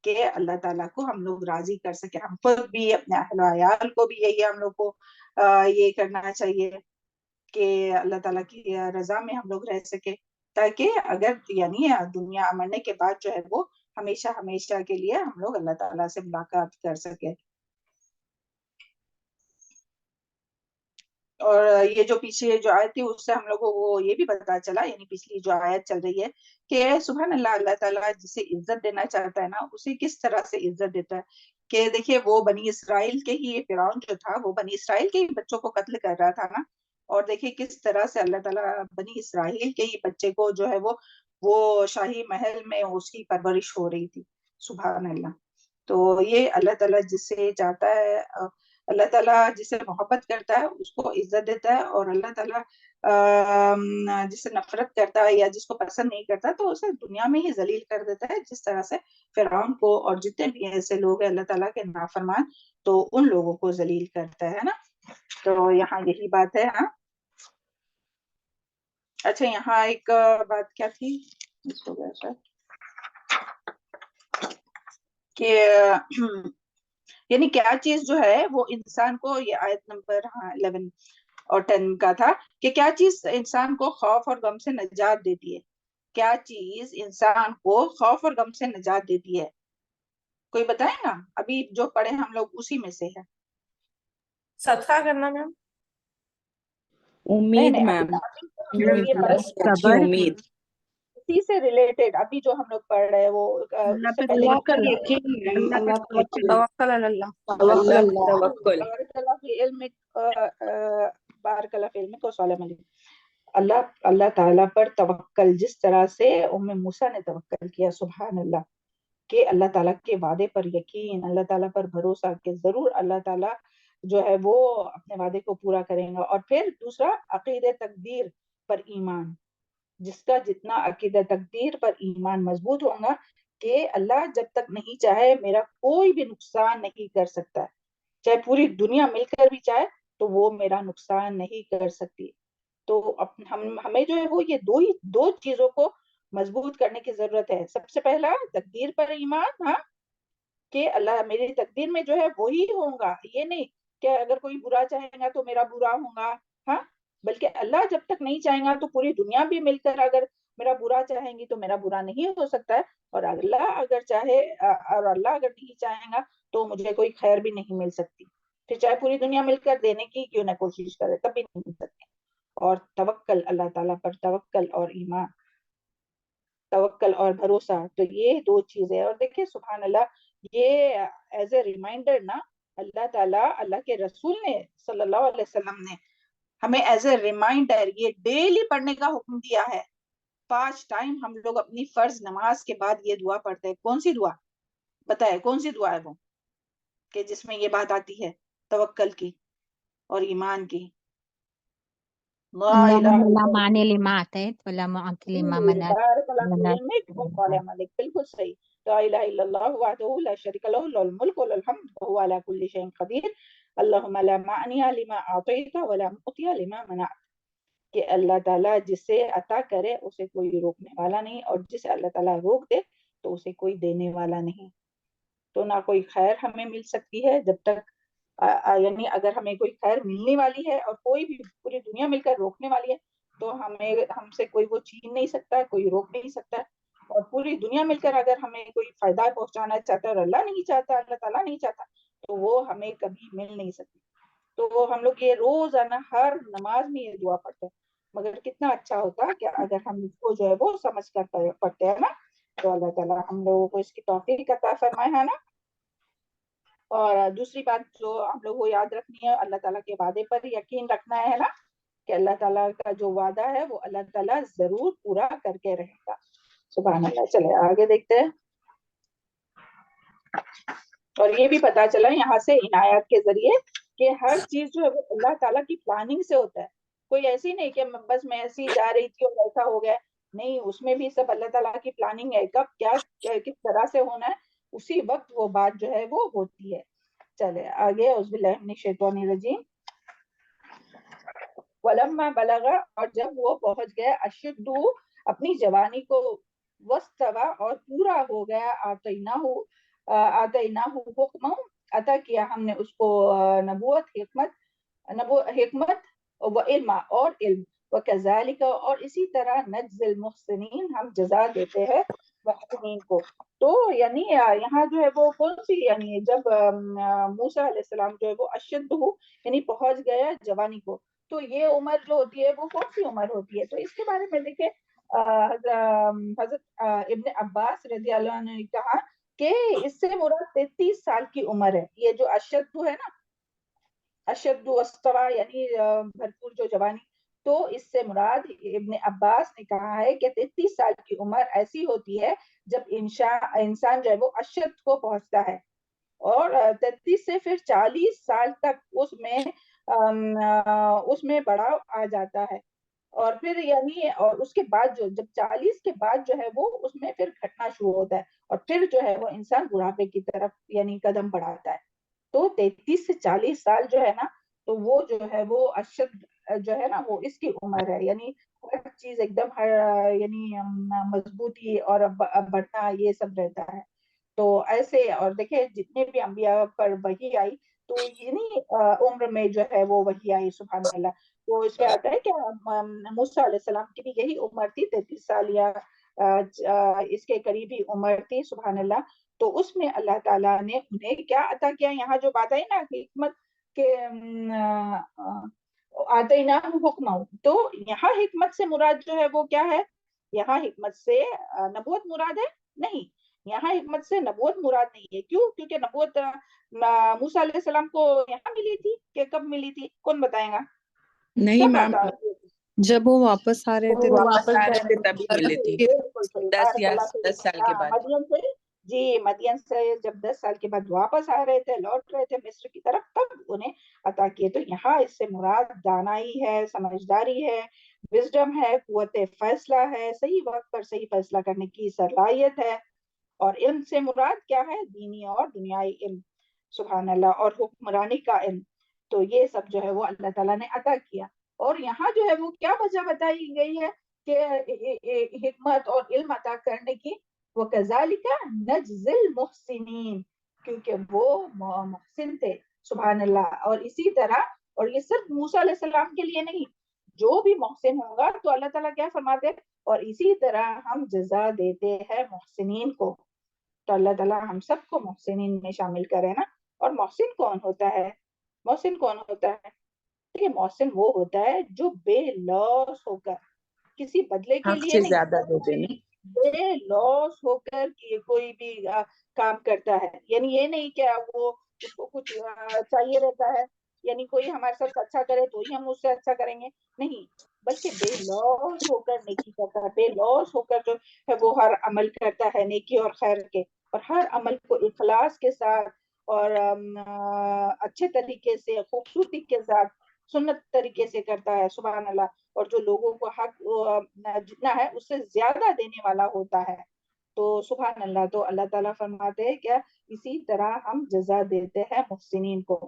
کہ اللہ تعالیٰ کو ہم لوگ راضی کر سکیں. ہم خود بھی اپنے اہل و عیال کو بھی یہی ہم لوگ کو یہ کرنا چاہیے کہ اللہ تعالیٰ کی رضا میں ہم لوگ رہ سکے تاکہ اگر یعنی دنیا مرنے کے بعد جو ہے وہ ہمیشہ ہمیشہ کے لیے ہم لوگ اللہ تعالیٰ سے ملاقات کر سکے. اور یہ جو پیچھے جو آیت تھی اس سے ہم لوگوں کو یہ بھی پتا چلا یعنی پچھلی جو آیت چل رہی ہے کہ سبحان اللہ اللہ تعالیٰ جسے عزت دینا چاہتا ہے نا اسے کس طرح سے عزت دیتا ہے. کہ دیکھیے وہ بنی اسرائیل کے ہی فرعون جو تھا وہ بنی اسرائیل کے ہی بچوں کو قتل کر رہا تھا نا, اور دیکھیے کس طرح سے اللہ تعالیٰ بنی اسرائیل کے ہی بچے کو جو ہے وہ شاہی محل میں اس کی پرورش ہو رہی تھی. سبحان اللہ. تو یہ اللہ تعالیٰ جس سے چاہتا ہے اللہ تعالیٰ جسے محبت کرتا ہے اس کو عزت دیتا ہے اور اللہ تعالیٰ جسے نفرت کرتا ہے یا جس کو پسند نہیں کرتا تو اسے دنیا میں ہی ذلیل کر دیتا ہے, جس طرح سے فرعون کو اور جتنے بھی ایسے لوگ ہیں اللہ تعالیٰ کے نافرمان تو ان لوگوں کو ذلیل کرتا ہے نا. تو یہاں یہی بات ہے. ہاں اچھا یہاں ایک بات کیا تھی اس کو کہ یعنی کیا چیز جو ہے وہ انسان کو, یہ آیت نمبر 11 اور 10 کا تھا کہ کیا چیز انسان کو خوف اور غم سے نجات دیتی ہے. کیا چیز انسان کو خوف اور غم سے نجات دیتی ہے, کوئی بتائے نا. ابھی جو پڑھے ہم لوگ اسی میں سے ہے. صدقہ کرنا میم. امید میم, صبر امید اسی سے ریلیٹڈ ابھی جو ہم لوگ پڑھ رہے ہیں وہ اللہ پہ اللہ پر توکل, یقین, اللہ پر توکل اللہ. توکل اللہ. توکل. علم بارک اللہ فی علمک والسلام علیکم. اللہ تعالیٰ پر توکل جس طرح سے ام موسیٰ نے توکل کیا، سبحان اللہ، کہ اللہ تعالیٰ کے وعدے پر یقین، اللہ تعالیٰ پر بھروسہ کہ ضرور اللہ تعالیٰ جو ہے وہ اپنے وعدے کو پورا کریں گا. اور پھر دوسرا عقید تقدیر پر ایمان، جس کا جتنا عقیدہ تقدیر پر ایمان مضبوط ہوگا کہ اللہ جب تک نہیں چاہے میرا کوئی بھی نقصان نہیں کر سکتا، چاہے پوری دنیا مل کر بھی چاہے تو وہ میرا نقصان نہیں کر سکتی. تو ہمیں جو ہے وہ یہ دو چیزوں کو مضبوط کرنے کی ضرورت ہے. سب سے پہلا تقدیر پر ایمان، ہاں، کہ اللہ میری تقدیر میں جو ہے وہی ہوگا، یہ نہیں کہ اگر کوئی برا چاہے گا تو میرا برا ہوگا، ہاں، بلکہ اللہ جب تک نہیں چاہیں گا تو پوری دنیا بھی مل کر اگر میرا برا چاہیں گی تو میرا برا نہیں ہو سکتا ہے، اور اللہ اگر چاہے اور اللہ اگر نہیں چاہیں گا تو مجھے کوئی خیر بھی نہیں مل سکتی، پھر چاہے پوری دنیا مل کر دینے کی کیوں نہ کوشش کرے تب بھی نہیں مل سکتی. اور توکل، اللہ تعالیٰ پر توکل اور ایمان، توکل اور بھروسہ، تو یہ دو چیزیں. اور دیکھیں سبحان اللہ، یہ ایز اے ریمائنڈر نا، اللہ تعالیٰ، اللہ کے رسول نے صلی اللہ علیہ وسلم نے ہمیں ایز اے ریمائنڈر یہ ڈیلی پڑھنے کا حکم دیا ہے. 5 ٹائم ہم لوگ اپنی فرض نماز کے بعد یہ دعا پڑھتے ہیں. کون سی دعا بتائے، کون سی دعا ہے وہ کہ جس میں یہ بات آتی ہے توکل کی اور ایمان کی؟ لا الہ اللهم الا لا اللہ. مانع لما أعطيت ولا معطي لما منعت بارک اللہ فی ولا علمک وقال ملک، بالکل صحیح. لا الہ الا اللہ وحدہ لا شریک لہ لہ الملک و لہ الحمد وہو علی کل شیء قدیر. اللہم لا مانع لما اعطیت ولا معطی لما منعت، کہ اللہ تعالیٰ جسے عطا کرے اسے کوئی روکنے والا نہیں، اور جسے اللہ تعالیٰ روک دے تو اسے کوئی دینے والا نہیں. تو نہ کوئی خیر ہمیں مل سکتی ہے جب تک یعنی اگر ہمیں کوئی خیر ملنے والی ہے اور کوئی بھی پوری دنیا مل کر روکنے والی ہے تو ہم سے کوئی وہ چھین نہیں سکتا ہے، کوئی روک نہیں سکتا ہے. اور پوری دنیا مل کر اگر ہمیں کوئی فائدہ پہنچانا چاہتا ہے اور اللہ نہیں چاہتا، اللہ تعالیٰ نہیں چاہتا، تو وہ ہمیں کبھی مل نہیں سکتی. تو ہم لوگ یہ روزانہ ہر نماز میں یہ دعا پڑھتے ہیں. مگر کتنا اچھا ہوتا کہ اگر ہم اس کو جو ہے وہ سمجھ کر پڑھتے ہیں نا، تو اللہ تعالیٰ ہم لوگوں کو اس کی توفیق عطا فرمائے، ہے نا. اور دوسری بات جو ہم لوگ کو یاد رکھنی ہے، اللہ تعالیٰ کے وعدے پر یقین رکھنا ہے نا، کہ اللہ تعالیٰ کا جو وعدہ ہے وہ اللہ تعالیٰ ضرور پورا کر کے رہے گا. سبحان اللہ. چلے آگے دیکھتے ہیں. اور یہ بھی پتا چلا یہاں سے ان آیات کے ذریعے کہ ہر چیز جو ہے وہ اللہ تعالیٰ کی پلاننگ سے ہوتا ہے. کوئی ایسی نہیں کہ بس میں ایسی جا رہی تھی اور ایسا ہو گیا، نہیں، اس میں بھی سب اللہ تعالیٰ کی پلاننگ ہے، کب کیا کس طرح سے ہونا ہے اسی وقت وہ بات جو ہے وہ ہوتی ہے. چلے آگے. اعوذ باللہ من الشیطان الرجیم. ولما بلغ، اور جب وہ پہنچ گیا، اشدہ اپنی جوانی کو، واستوى اور پورا ہو گیا، آتیناہ حکما، عطا کیا ہم نے اس کو نبوت، حکمت و علم اور علم، وکذالک اور اسی طرح نجزی المحسنین ہم جزا دیتے ہیں محسنین کو. تو یعنی یہاں جو ہے وہ کون سی، یعنی جب موسیٰ علیہ السلام جو ہے وہ اشد یعنی پہنچ گیا جوانی کو، تو یہ عمر جو ہوتی ہے وہ کون سی عمر ہوتی ہے؟ تو اس کے بارے میں دیکھیں حضرت ابن عباس رضی اللہ عنہ نے کہا کہ اس سے مراد 33 سال کی عمر ہے. یہ جو اشد ہے نا، اشد واستوى یعنی بھرپور جو جوانی، تو اس سے مراد ابن عباس نے کہا ہے کہ 33 سال کی عمر ایسی ہوتی ہے جب انسان جو ہے وہ اشد کو پہنچتا ہے، اور 33 سے پھر 40 سال تک اس میں بڑھاؤ آ جاتا ہے. اور پھر یعنی اور اس کے بعد جب 40 کے بعد جو ہے وہ اس میں پھر گھٹنا شروع ہوتا ہے، اور پھر جو ہے وہ انسان بڑھاپے کی طرف یعنی قدم بڑھاتا ہے. تو 33 سے 40 سال جو ہے نا، تو وہ جو ہے وہ اشد جو ہے نا وہ اس کی عمر ہے، یعنی ہر چیز ایک دم یعنی مضبوطی اور بڑھنا یہ سب رہتا ہے. تو ایسے، اور دیکھیں جتنے بھی انبیاء پر وحی آئی تو یعنی عمر میں جو ہے وہ وحی آئی، سبحان اللہ. تو اس میں آتا ہے کہ موسیٰ علیہ السلام کی بھی یہی عمر تھی، 33 سال یا اس کے قریب ہی عمر تھی، سبحان اللہ. تو اس میں اللہ تعالیٰ نے انہیں کیا عطا کیا؟ یہاں جو بات آئی نا حکمت کے آتینا حکمہ، تو یہاں حکمت سے مراد جو ہے وہ کیا ہے؟ یہاں حکمت سے نبوت مراد ہے؟ نہیں، یہاں حکمت سے نبوت مراد نہیں ہے. کیوں؟ کیونکہ نبوت موسیٰ علیہ السلام کو یہاں ملی تھی کہ کب ملی تھی؟ کون بتائے گا؟ نہیں جب میم، عطا کی تھی. جب وہ واپس آ رہے تھے وہ تو واپس واپس آ گئے رہے تھے تبھی ملی تھی، جی بالکل صحیح، 10 بارک یا اللہ فیک. 10 سال کے بعد۔ مدین سے، جی مدین سے جب 10 سال کے بعد واپس آ رہے تھے، لوٹ رہے تھے مصر کی طرف، تب انہیں عطا کیے. تو یہاں اس سے مراد دانائی ہے، سمجھداری ہے، وزڈم ہے، قوت فیصلہ ہے، صحیح وقت پر صحیح فیصلہ کرنے کی صلاحیت ہے. اور علم سے مراد کیا ہے؟ دینی اور دنیائی علم، سبحان اللہ، اور حکمرانی کا علم. تو یہ سب جو ہے وہ اللہ تعالیٰ نے عطا کیا. اور یہاں جو ہے وہ کیا وجہ بتائی گئی ہے کہ حکمت اور علم عطا کرنے کی؟ وَكَذَلِكَ نَجْزِي الْمُحْسِنِينَ، کیونکہ وہ محسن تھے، سبحان اللہ. اور اسی طرح، اور یہ صرف موسیٰ علیہ السلام کے لیے نہیں، جو بھی محسن ہوگا تو اللہ تعالیٰ کیا فرماتے ہیں؟ اور اسی طرح ہم جزا دیتے ہیں محسنین کو. تو اللہ تعالیٰ ہم سب کو محسنین میں شامل کرے نا. اور محسن کون ہوتا ہے؟ محسن کون ہوتا ہے؟ دیکھیے، محسن وہ ہوتا ہے جو بے لوث ہو کر، کسی بدلے کے حق لیے سے نہیں، زیادہ دے دینا۔ بے لوث ہو کر کوئی بھی کام کرتا ہے. یعنی یہ نہیں کہ وہ اس کو کچھ چاہیے رہتا ہے، یعنی کوئی ہمارے ساتھ اچھا کرے تو ہی ہم اس سے اچھا کریں گے، نہیں، بلکہ بے لوث ہو کر نیکی کرتا ہے. بے لوث ہو کر جو ہے وہ ہر عمل کرتا ہے نیکی اور خیر کے، اور ہر عمل کو اخلاص کے ساتھ اور اچھے طریقے سے، خوبصورتی کے ساتھ، سنت طریقے سے کرتا ہے، سبحان اللہ. اور جو لوگوں کو حق جتنا ہے اس سے زیادہ دینے والا ہوتا ہے. تو سبحان اللہ. تو اللہ تعالیٰ فرماتے ہیں کہ اسی طرح ہم جزا دیتے ہیں محسنین کو.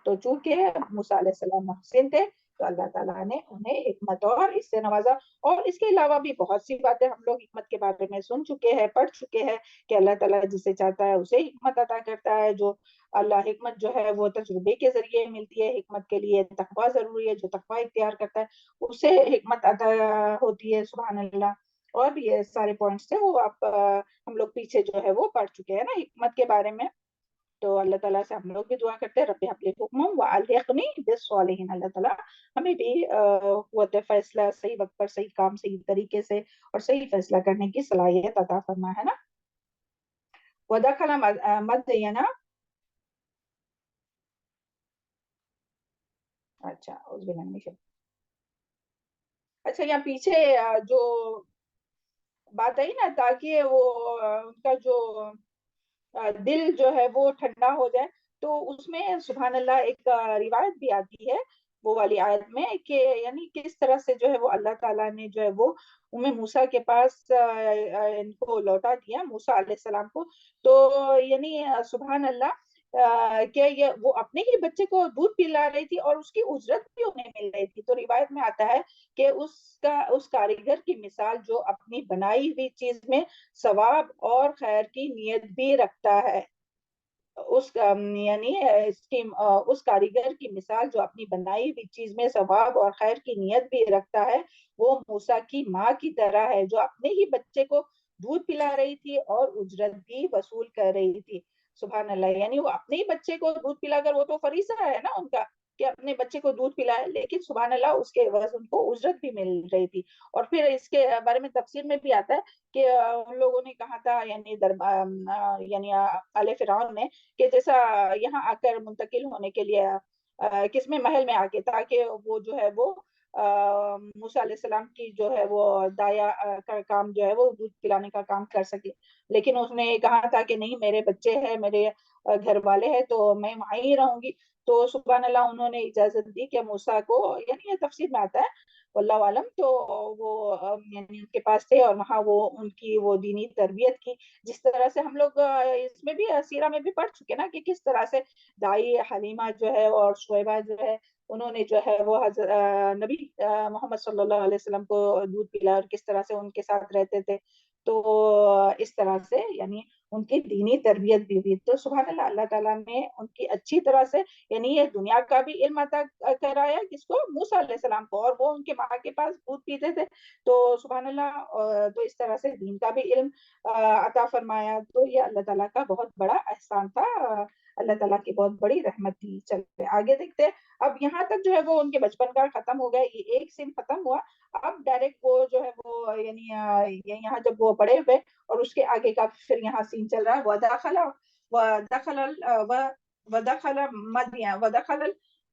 تو چونکہ موسیٰ علیہ السلام محسن تھے تو اللہ تعالیٰ نے انہیں حکمت اور اس سے نوازا. اور اس کے علاوہ بھی بہت سی باتیں ہم لوگ حکمت کے بارے میں سن چکے ہیں، پڑھ چکے ہیں، کہ اللہ تعالیٰ جسے چاہتا ہے اسے حکمت عطا کرتا ہے. جو اللہ حکمت جو ہے وہ تجربے کے ذریعے ملتی ہے. حکمت کے لیے تقویٰ ضروری ہے، جو تقویٰ اختیار کرتا ہے اسے حکمت عطا ہوتی ہے، سبحان اللہ. اور بھی یہ سارے پوائنٹس تھے وہ آپ ہم لوگ پیچھے جو ہے وہ پڑھ چکے ہیں نا حکمت کے بارے میں. تو اللہ تعالیٰ سے ہم لوگ بھی دعا کرتے ہیں، رب حب لی حکما والحقنی بالصالحین. اللہ تعالیٰ ہمیں بھی قوت فیصلہ، صحیح وقت پر صحیح کام صحیح طریقے سے اور صحیح فیصلہ کرنے کی صلاحیت عطا فرما، ہے نا. ودخل مدین، اچھا اچھا یہاں پیچھے جو بات آئی نا، تاکہ وہ ان کا جو دل جو ہے وہ ٹھنڈا ہو جائے، تو اس میں سبحان اللہ ایک روایت بھی آتی ہے وہ والی آیت میں، کہ یعنی کس طرح سے جو ہے وہ اللہ تعالیٰ نے جو ہے وہ موسیٰ کے پاس ان کو لوٹا دیا، موسیٰ علیہ السلام کو. تو یعنی سبحان اللہ کہ وہ اپنے ہی بچے کو دودھ پلا رہی تھی اور اس کی اجرت بھی انہیں مل رہی تھی. تو روایت میں آتا ہے کہ اس کاریگر کی مثال جو اپنی بنائی ہوئی چیز میں ثواب اور خیر کی نیت بھی رکھتا ہے، یعنی اس کاریگر کی مثال جو اپنی بنائی ہوئی چیز میں ثواب اور خیر کی نیت بھی رکھتا ہے، وہ موسیٰ کی ماں کی طرح ہے جو اپنے ہی بچے کو دودھ پلا رہی تھی اور اجرت بھی وصول کر رہی تھی. سبحان اللہ. یعنی وہ اپنے ہی بچے کو دودھ پلا کر، وہ تو فریضہ ہے نا ان کا کہ اپنے بچے کو دودھ پلائے، لیکن سبحان اللہ اس کے عوض ان کو اجرت بھی مل رہی تھی. اور پھر اس کے بارے میں تفسیر میں بھی آتا ہے کہ ان لوگوں نے کہا تھا، یعنی آل فرعون نے، کہ جیسا یہاں آ کر منتقل ہونے کے لیے کس میں محل میں آ کے، تاکہ وہ جو ہے وہ موسیٰ علیہ السلام کی جو ہے وہ دایا کا کام جو ہے وہ دودھ پلانے کا کام کر سکے. لیکن اس نے کہا تھا کہ نہیں، میرے بچے ہیں، میرے گھر والے ہیں، تو میں وہیں ہی رہوں گی. تو سبحان اللہ انہوں نے اجازت دی کہ موسیٰ کو، یعنی یہ تفسیر میں آتا ہے واللہ عالم، تو وہ یعنی ان کے پاس تھے اور وہاں وہ ان کی وہ دینی تربیت کی. جس طرح سے ہم لوگ اس میں بھی سیرہ میں بھی پڑھ چکے نا کہ کس طرح سے دائی حلیمہ جو ہے اور شعیبہ جو ہے انہوں نے جو ہے وہ نبی محمد صلی اللہ علیہ وسلم کو دودھ پلا اور کس طرح سے ان کے ساتھ رہتے تھے. تو اس طرح سے یعنی ان کی دینی تربیت بھی ہوئی. تو سبحان اللہ اللہ تعالیٰ نے ان کی اچھی طرح سے یعنی یہ دنیا کا بھی علم عطا کرایا کس کو؟ موسیٰ علیہ السلام کو. اور وہ ان کے ماں کے پاس دودھ پیتے تھے. تو سبحان اللہ تو اس طرح سے دین کا بھی علم عطا فرمایا. تو یہ اللہ تعالیٰ کا بہت بڑا احسان تھا، اللہ تعالیٰ کی بہت بڑی رحمت تھی. چلتے آگے دیکھتے. اب یہاں تک جو ہے وہ ان کے بچپن کا ختم ہو گیا، یہ ایک سین ختم ہوا. اب ڈائریکٹ وہ جو ہے وہ یعنی یہاں جب وہ بڑے ہوئے اور اس کے آگے کا پھر یہاں سین چل رہا ہے. ودخل مدین ودخل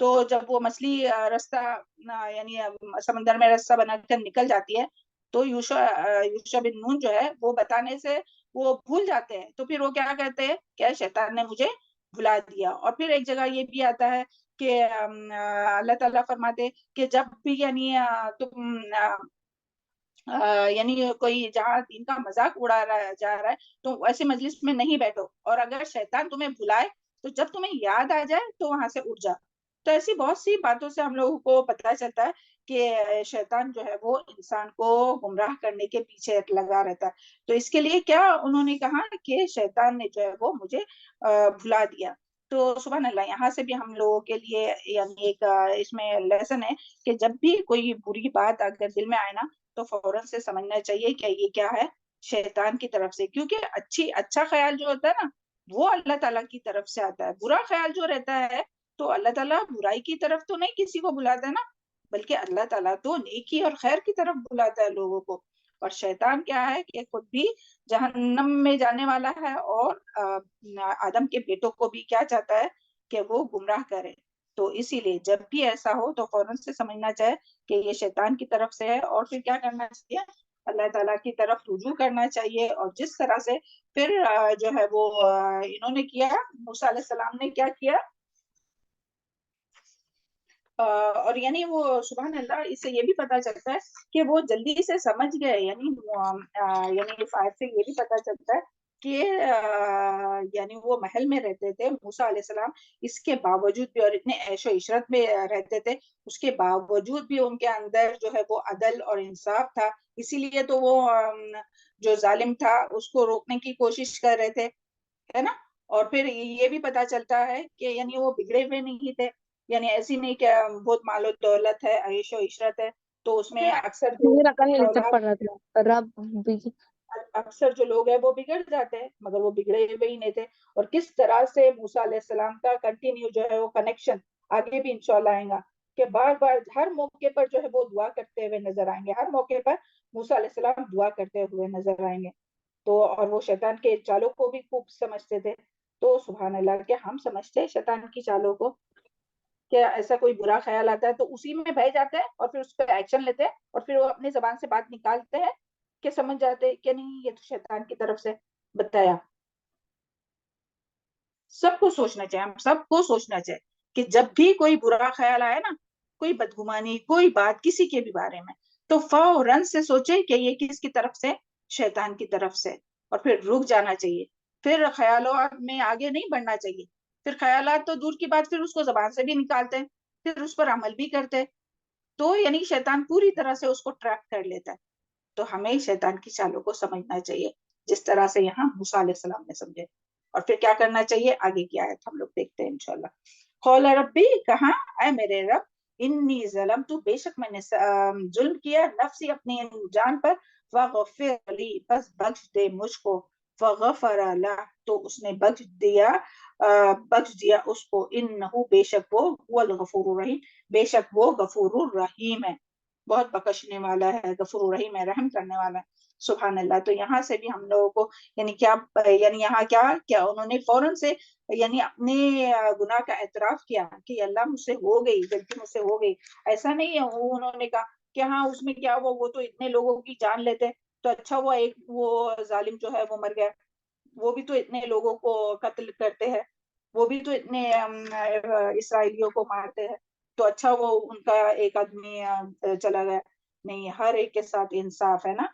تو جب وہ مچھلی راستہ یعنی سمندر میں راستہ بنا کر نکل جاتی ہے تو یوشع بن نون جو ہے وہ بتانے سے وہ بھول جاتے ہیں. تو پھر وہ کیا کہتے ہیں کہ شیطان نے مجھے بھلا دیا. اور پھر ایک جگہ یہ بھی آتا ہے کہ اللہ تعالیٰ فرماتے کہ جب بھی یعنی تم یعنی کوئی جہاں دین کا مذاق اڑا رہا جا رہا ہے تو ایسے مجلس میں نہیں بیٹھو, اور اگر شیطان تمہیں بھلائے تو جب تمہیں یاد آ جائے تو وہاں سے اٹھ جا. تو ایسی بہت سی باتوں سے ہم لوگوں کو پتہ چلتا ہے کہ شیطان جو ہے وہ انسان کو گمراہ کرنے کے پیچھے لگا رہتا ہے. تو اس کے لیے کیا انہوں نے کہا کہ شیطان نے جو ہے وہ مجھے بھلا دیا. تو سبحان اللہ, یہاں سے بھی ہم لوگوں کے لیے یعنی ایک اس میں لیسن ہے کہ جب بھی کوئی بری بات اگر دل میں آئے نا تو فوراً سے سمجھنا چاہیے کہ یہ کیا ہے, شیطان کی طرف سے. کیونکہ اچھا خیال جو ہوتا ہے نا وہ اللہ تعالیٰ کی طرف سے آتا ہے. برا خیال جو رہتا ہے تو اللہ تعالیٰ برائی کی طرف تو نہیں کسی کو بلاتا ہے نا, بلکہ اللہ تعالیٰ تو نیکی اور خیر کی طرف بلاتا ہے لوگوں کو. اور شیطان کیا ہے کہ خود بھی جہنم میں جانے والا ہے اور آدم کے بیٹوں کو بھی کیا چاہتا ہے کہ وہ گمراہ کرے. تو اسی لیے جب بھی ایسا ہو تو فوراً سے سمجھنا چاہے کہ یہ شیطان کی طرف سے ہے, اور پھر کیا کرنا چاہیے, اللہ تعالیٰ کی طرف رجوع کرنا چاہیے. اور جس طرح سے پھر جو ہے وہ انہوں نے کیا, موسیٰ علیہ السلام نے کیا کیا, اور یعنی وہ سبحان اللہ اس سے یہ بھی پتا چلتا ہے کہ وہ جلدی سے سمجھ گئے. یعنی اس آیت سے یہ بھی پتا چلتا ہے کہ یعنی وہ محل میں رہتے تھے موسیٰ علیہ السلام, اس کے باوجود بھی, اور اتنے عیش و عشرت میں رہتے تھے, اس کے باوجود بھی ان کے اندر جو ہے وہ عدل اور انصاف تھا. اسی لیے تو وہ جو ظالم تھا اس کو روکنے کی کوشش کر رہے تھے, ہے نا. اور پھر یہ بھی پتا چلتا ہے کہ یعنی وہ بگڑے ہوئے نہیں تھے. یعنی ایسی نہیں کہ بہت مال و دولت ہے, عیش و عشرت ہے, تو اس میں اکثر اکثر جو لوگ ہیں وہ بگڑ جاتے ہیں, مگر وہ بگڑے ہوئے ہی نہیں تھے. اور کس طرح سے موسیٰ علیہ السلام کا کنٹینیو جو ہے وہ کنیکشن آگے بھی انشاءاللہ آئے گا کہ بار بار ہر موقع پر جو ہے وہ دعا کرتے ہوئے نظر آئیں گے. ہر موقع پر موسیٰ علیہ السلام دعا کرتے ہوئے نظر آئیں گے. تو اور وہ شیطان کے چالوں کو بھی خوب سمجھتے تھے. تو سبحان اللہ کہ ہم سمجھتے ہیں شیطان کی چالوں کو, کہ ایسا کوئی برا خیال آتا ہے تو اسی میں بہہ جاتے ہیں اور پھر اس پہ ایکشن لیتے ہیں, اور پھر وہ اپنی زبان سے بات نکالتے ہیں کہ سمجھ جاتے ہیں کہ نہیں یہ تو شیطان کی طرف سے بتایا. سب کو سوچنا چاہیے, ہم سب کو سوچنا چاہیے کہ جب بھی کوئی برا خیال آئے نا, کوئی بدگمانی, کوئی بات کسی کے بھی بارے میں, تو فوراً سے سوچے کہ یہ کس کی طرف سے, شیطان کی طرف سے, اور پھر رک جانا چاہیے. پھر خیالات میں آگے نہیں بڑھنا چاہیے. پھر خیالات تو دور کی بات, پھر اس کو زبان سے بھی نکالتے ہیں, پھر اس پر عمل بھی کرتے ہیں. تو یعنی شیطان پوری طرح سے اس کو ٹریپ کر لیتا ہے. تو ہمیں شیطان کی چالوں کو سمجھنا چاہیے جس طرح سے یہاں موسیٰ علیہ السلام نے سمجھے. اور پھر کیا کرنا چاہیے, آگے کی آیت ہم لوگ دیکھتے ہیں انشاءاللہ. قول ربی, کہاں, اے میرے رب, انی ظلمت, بے شک میں نے ظلم کیا, نفسی, اپنی جان پر, فغفر لی, بس بخش دے مجھ کو, فغفر لہ, تو اس نے بخش دیا اس کو, انہو, بے شک وہ, هو الغفور الرحیم, بے شک وہ غفور الرحیم ہے, بہت بخشنے والا ہے, غفور الرحیم ہے, رحم کرنے والا ہے. سبحان اللہ. تو یہاں سے بھی ہم لوگوں کو یعنی کیا, یعنی یہاں کیا انہوں نے فوراً سے یعنی اپنے گناہ کا اعتراف کیا کہ اللہ مجھ سے ہو گئی, غلطی مجھ سے ہو گئی. ایسا نہیں ہے انہوں نے کہا کہ ہاں اس میں کیا وہ تو اتنے لوگوں کی جان لیتے, تو اچھا ہوا ایک وہ ظالم جو ہے وہ مر گیا, وہ بھی تو اتنے لوگوں کو قتل کرتے ہیں, وہ بھی تو اتنے اسرائیلیوں کو مارتے ہیں, تو اچھا وہ ان کا ایک آدمی چلا گیا. نہیں, ہر ایک کے ساتھ انصاف ہے نا.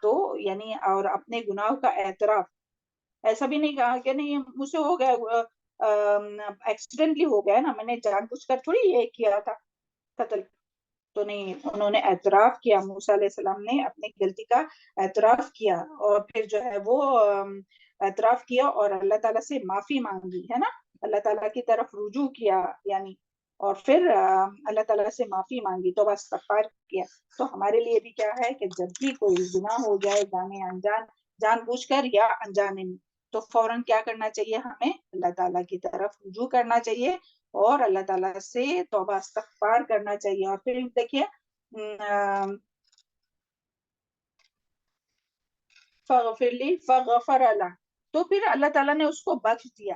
تو یعنی اور اپنے گناہ کا اعتراف, ایسا بھی نہیں کہا کہ نہیں مجھ سے ہو گیا, ایکسیڈنٹلی ہو گیا نا, میں نے جان بوجھ کر تھوڑی یہ کیا تھا قتل. تو نہیں, انہوں نے اعتراف کیا, موسیٰ علیہ السلام نے اپنی غلطی کا اعتراف کیا, اور پھر جو ہے وہ اعتراف کیا اور اللہ تعالیٰ سے معافی مانگی, ہے نا, اللہ تعالیٰ کی طرف رجوع کیا یعنی, اور پھر اللہ تعالیٰ سے معافی مانگی, توبہ استغفار کیا. تو ہمارے لیے بھی کیا ہے کہ جب بھی کوئی گناہ ہو جائے, جانے انجان, جان بوجھ کر یا انجانے میں, تو فوراً کیا کرنا چاہیے, ہمیں اللہ تعالیٰ کی طرف رجوع کرنا چاہیے اور اللہ تعالیٰ سے توبہ استغفار کرنا چاہیے. اور پھر دیکھیے فغفر لی, فغفر لہ, تو پھر اللہ تعالیٰ نے اس کو بخش دیا.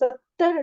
70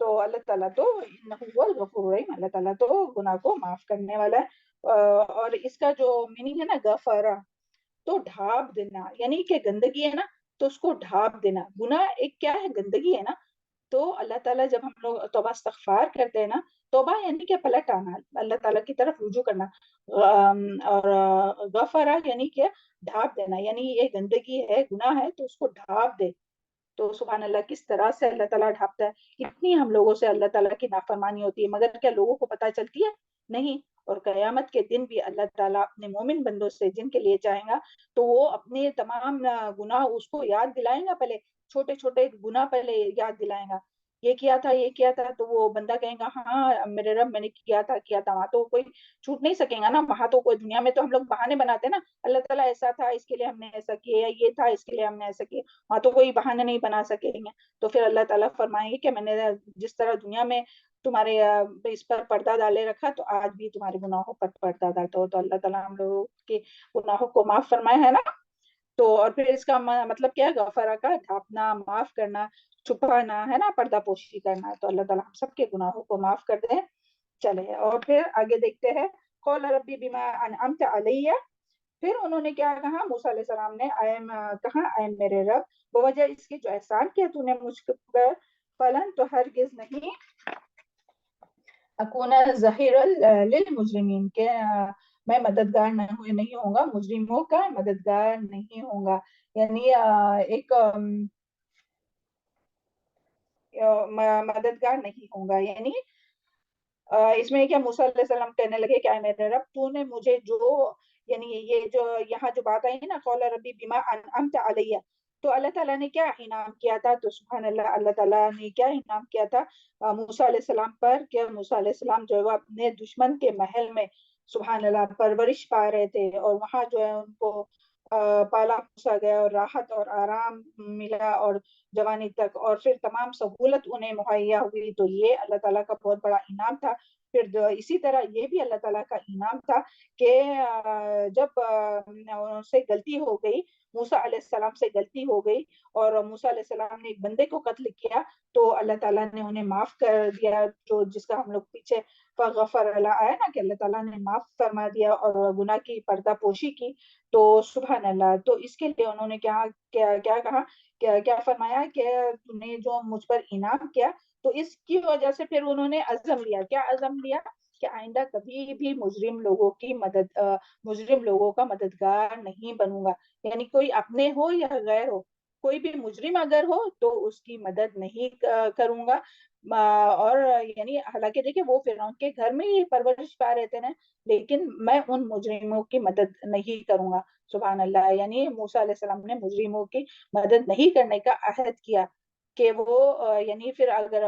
تو اللہ تعالیٰ تو انہ هو الغفور الرحیم، اللہ تعالیٰ تو گناہ کو معاف کرنے والا ہے۔ اور اس کا جو میننگ ہے نا غفارہ، تو ڈھانپ دینا، یعنی کہ گندگی ہے نا تو اس کو ڈھانپ دینا۔ گناہ ایک کیا ہے؟ گندگی ہے نا۔ تو اللہ تعالیٰ جب ہم لوگ توبہ استغفار کرتے ہیں نا، توبہ یعنی کہ پلٹ آنا، اللہ تعالیٰ کی طرف رجوع کرنا، اور غفرہ یعنی کہ ڈھانپ دینا، یعنی یہ گندگی ہے، گناہ ہے تو اس کو ڈھانپ دے۔ تو سبحان اللہ، کس طرح سے اللہ تعالیٰ ڈھانپتا ہے۔ اتنی ہم لوگوں سے اللہ تعالیٰ کی نافرمانی ہوتی ہے، مگر کیا لوگوں کو پتہ چلتی ہے؟ نہیں۔ اور قیامت کے دن بھی اللہ تعالیٰ اپنے مومن بندوں سے جن کے لیے چاہیں گا تو وہ اپنے تمام گناہ اس کو یاد دلائیں گا، پہلے چھوٹے چھوٹے گناہ پہلے یاد دلائیں گا، یہ کیا تھا یہ کیا تھا، تو وہ بندہ کہے گا ہاں میرے رب میں نے کیا تھا کیا تھا۔ وہاں تو کوئی چھوٹ نہیں سکے گا نا، وہاں تو کوئی، دنیا میں تو ہم لوگ بہانے بناتے ہیں نا، اللہ تعالیٰ ایسا تھا اس کے لیے ہم نے ایسا کیا، یا یہ تھا اس کے لیے ہم نے ایسا کیا، وہاں تو کوئی بہانے نہیں بنا سکیں گے۔ تو پھر اللہ تعالیٰ فرمائیں گے کہ میں نے جس طرح دنیا میں تمہارے اس پر پردہ ڈالے رکھا، تو آج بھی تمہارے گناہوں پر پردہ ڈالتا ہو۔ تو اللہ تعالیٰ ہم لوگوں کے گناہوں کو معاف فرمائے ہے نا۔ تو اور پھر اس کا مطلب کیا ہے؟ غفرہ کا ڈھانپنا، معاف کرنا، چھپانا ہے نا، پردہ پوشی کرنا۔ تو اللہ تعالیٰ ہم سب کے گناہوں کو معاف کر دیں۔ چلے اور پھر آگے دیکھتے ہیں، قول ربی بما انعمت علیہ، پھر انہوں نے کیا کہا؟ موسیٰ علیہ السلام نے کہا اے میرے رب، بوجہ اس کے جو احسان کیا تو نے مجھ پر، فلن تو ہرگز نہیں اکون ظہیر للمجرمین، کہ میں مددگار نہیں ہوں گا، مجرموں کا مددگار نہیں ہوں گا۔ یعنی ایک مددگار نہیں ہوں گا، یعنی اس میں کیا موسیٰ علیہ السلام کہنے لگے کہ اے میرے رب تو نے مجھے جو، یعنی یہ جو یہاں جو بات آئی ہے نا، قول ربی بما انعمت علیہ، تو اللہ تعالیٰ نے کیا انعام کیا تھا؟ تو سبحان اللہ، اللہ تعالیٰ نے کیا انعام کیا تھا موسیٰ علیہ السلام پر؟ کہ موسیٰ علیہ السلام جو ہے وہ اپنے دشمن کے محل میں سبحان اللہ پرورش پا رہے تھے، اور وہاں جو ہے ان کو پالا پوسا گیا اور راحت اور آرام ملا اور جوانی تک، اور پھر تمام سہولت انہیں مہیا ہوئی۔ تو یہ اللہ تعالیٰ کا بہت بڑا انعام تھا۔ پھر اسی طرح یہ بھی اللہ تعالیٰ کا انعام تھا کہ جب ان سے غلطی ہو گئی، موسیٰ علیہ السلام سے غلطی ہو گئی اور موسیٰ علیہ السلام نے ایک بندے کو قتل کیا، تو اللہ تعالیٰ نے انہیں معاف کر دیا، جو جس کا ہم لوگ پیچھے فغفر اللہ آیا نا، کہ اللہ تعالیٰ نے معاف فرما دیا اور گناہ کی پردہ پوشی کی۔ تو سبحان اللہ، تو اس کے لیے انہوں نے کیا کہا، کیا فرمایا کہ تم نے جو مجھ پر انعام کیا، تو اس کی وجہ سے پھر انہوں نے عزم لیا۔ کیا عزم لیا؟ کہ آئندہ کبھی بھی مجرم لوگوں کا مددگار نہیں بنوں گا، یعنی کوئی اپنے ہو یا غیر ہو، کوئی بھی مجرم اگر ہو تو اس کی مدد نہیں کروں گا۔ اور یعنی حالانکہ دیکھیں وہ فرعون کے گھر میں ہی پرورش پا رہے تھے نا، لیکن میں ان مجرموں کی مدد نہیں کروں گا۔ سبحان اللہ، یعنی موسیٰ علیہ السلام نے مجرموں کی مدد نہیں کرنے کا عہد کیا کہ وہ یعنی پھر اگر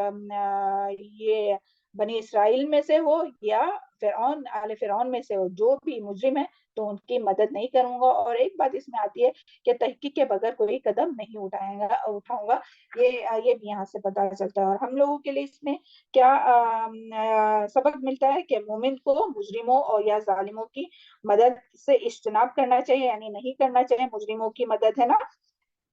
یہ بنی اسرائیل میں سے ہو یا آل فرعون میں سے ہو، جو بھی مجرم ہے تو ان کی مدد نہیں کروں گا۔ اور ایک بات اس میں آتی ہے کہ تحقیق کے بغیر کوئی قدم نہیں اٹھاؤں گا، یہ بھی یہاں سے پتہ چلتا ہے۔ اور ہم لوگوں کے لیے اس میں کیا سبق ملتا ہے کہ مومن کو مجرموں اور یا ظالموں کی مدد سے اجتناب کرنا چاہیے، یعنی نہیں کرنا چاہیے مجرموں کی مدد، ہے نا،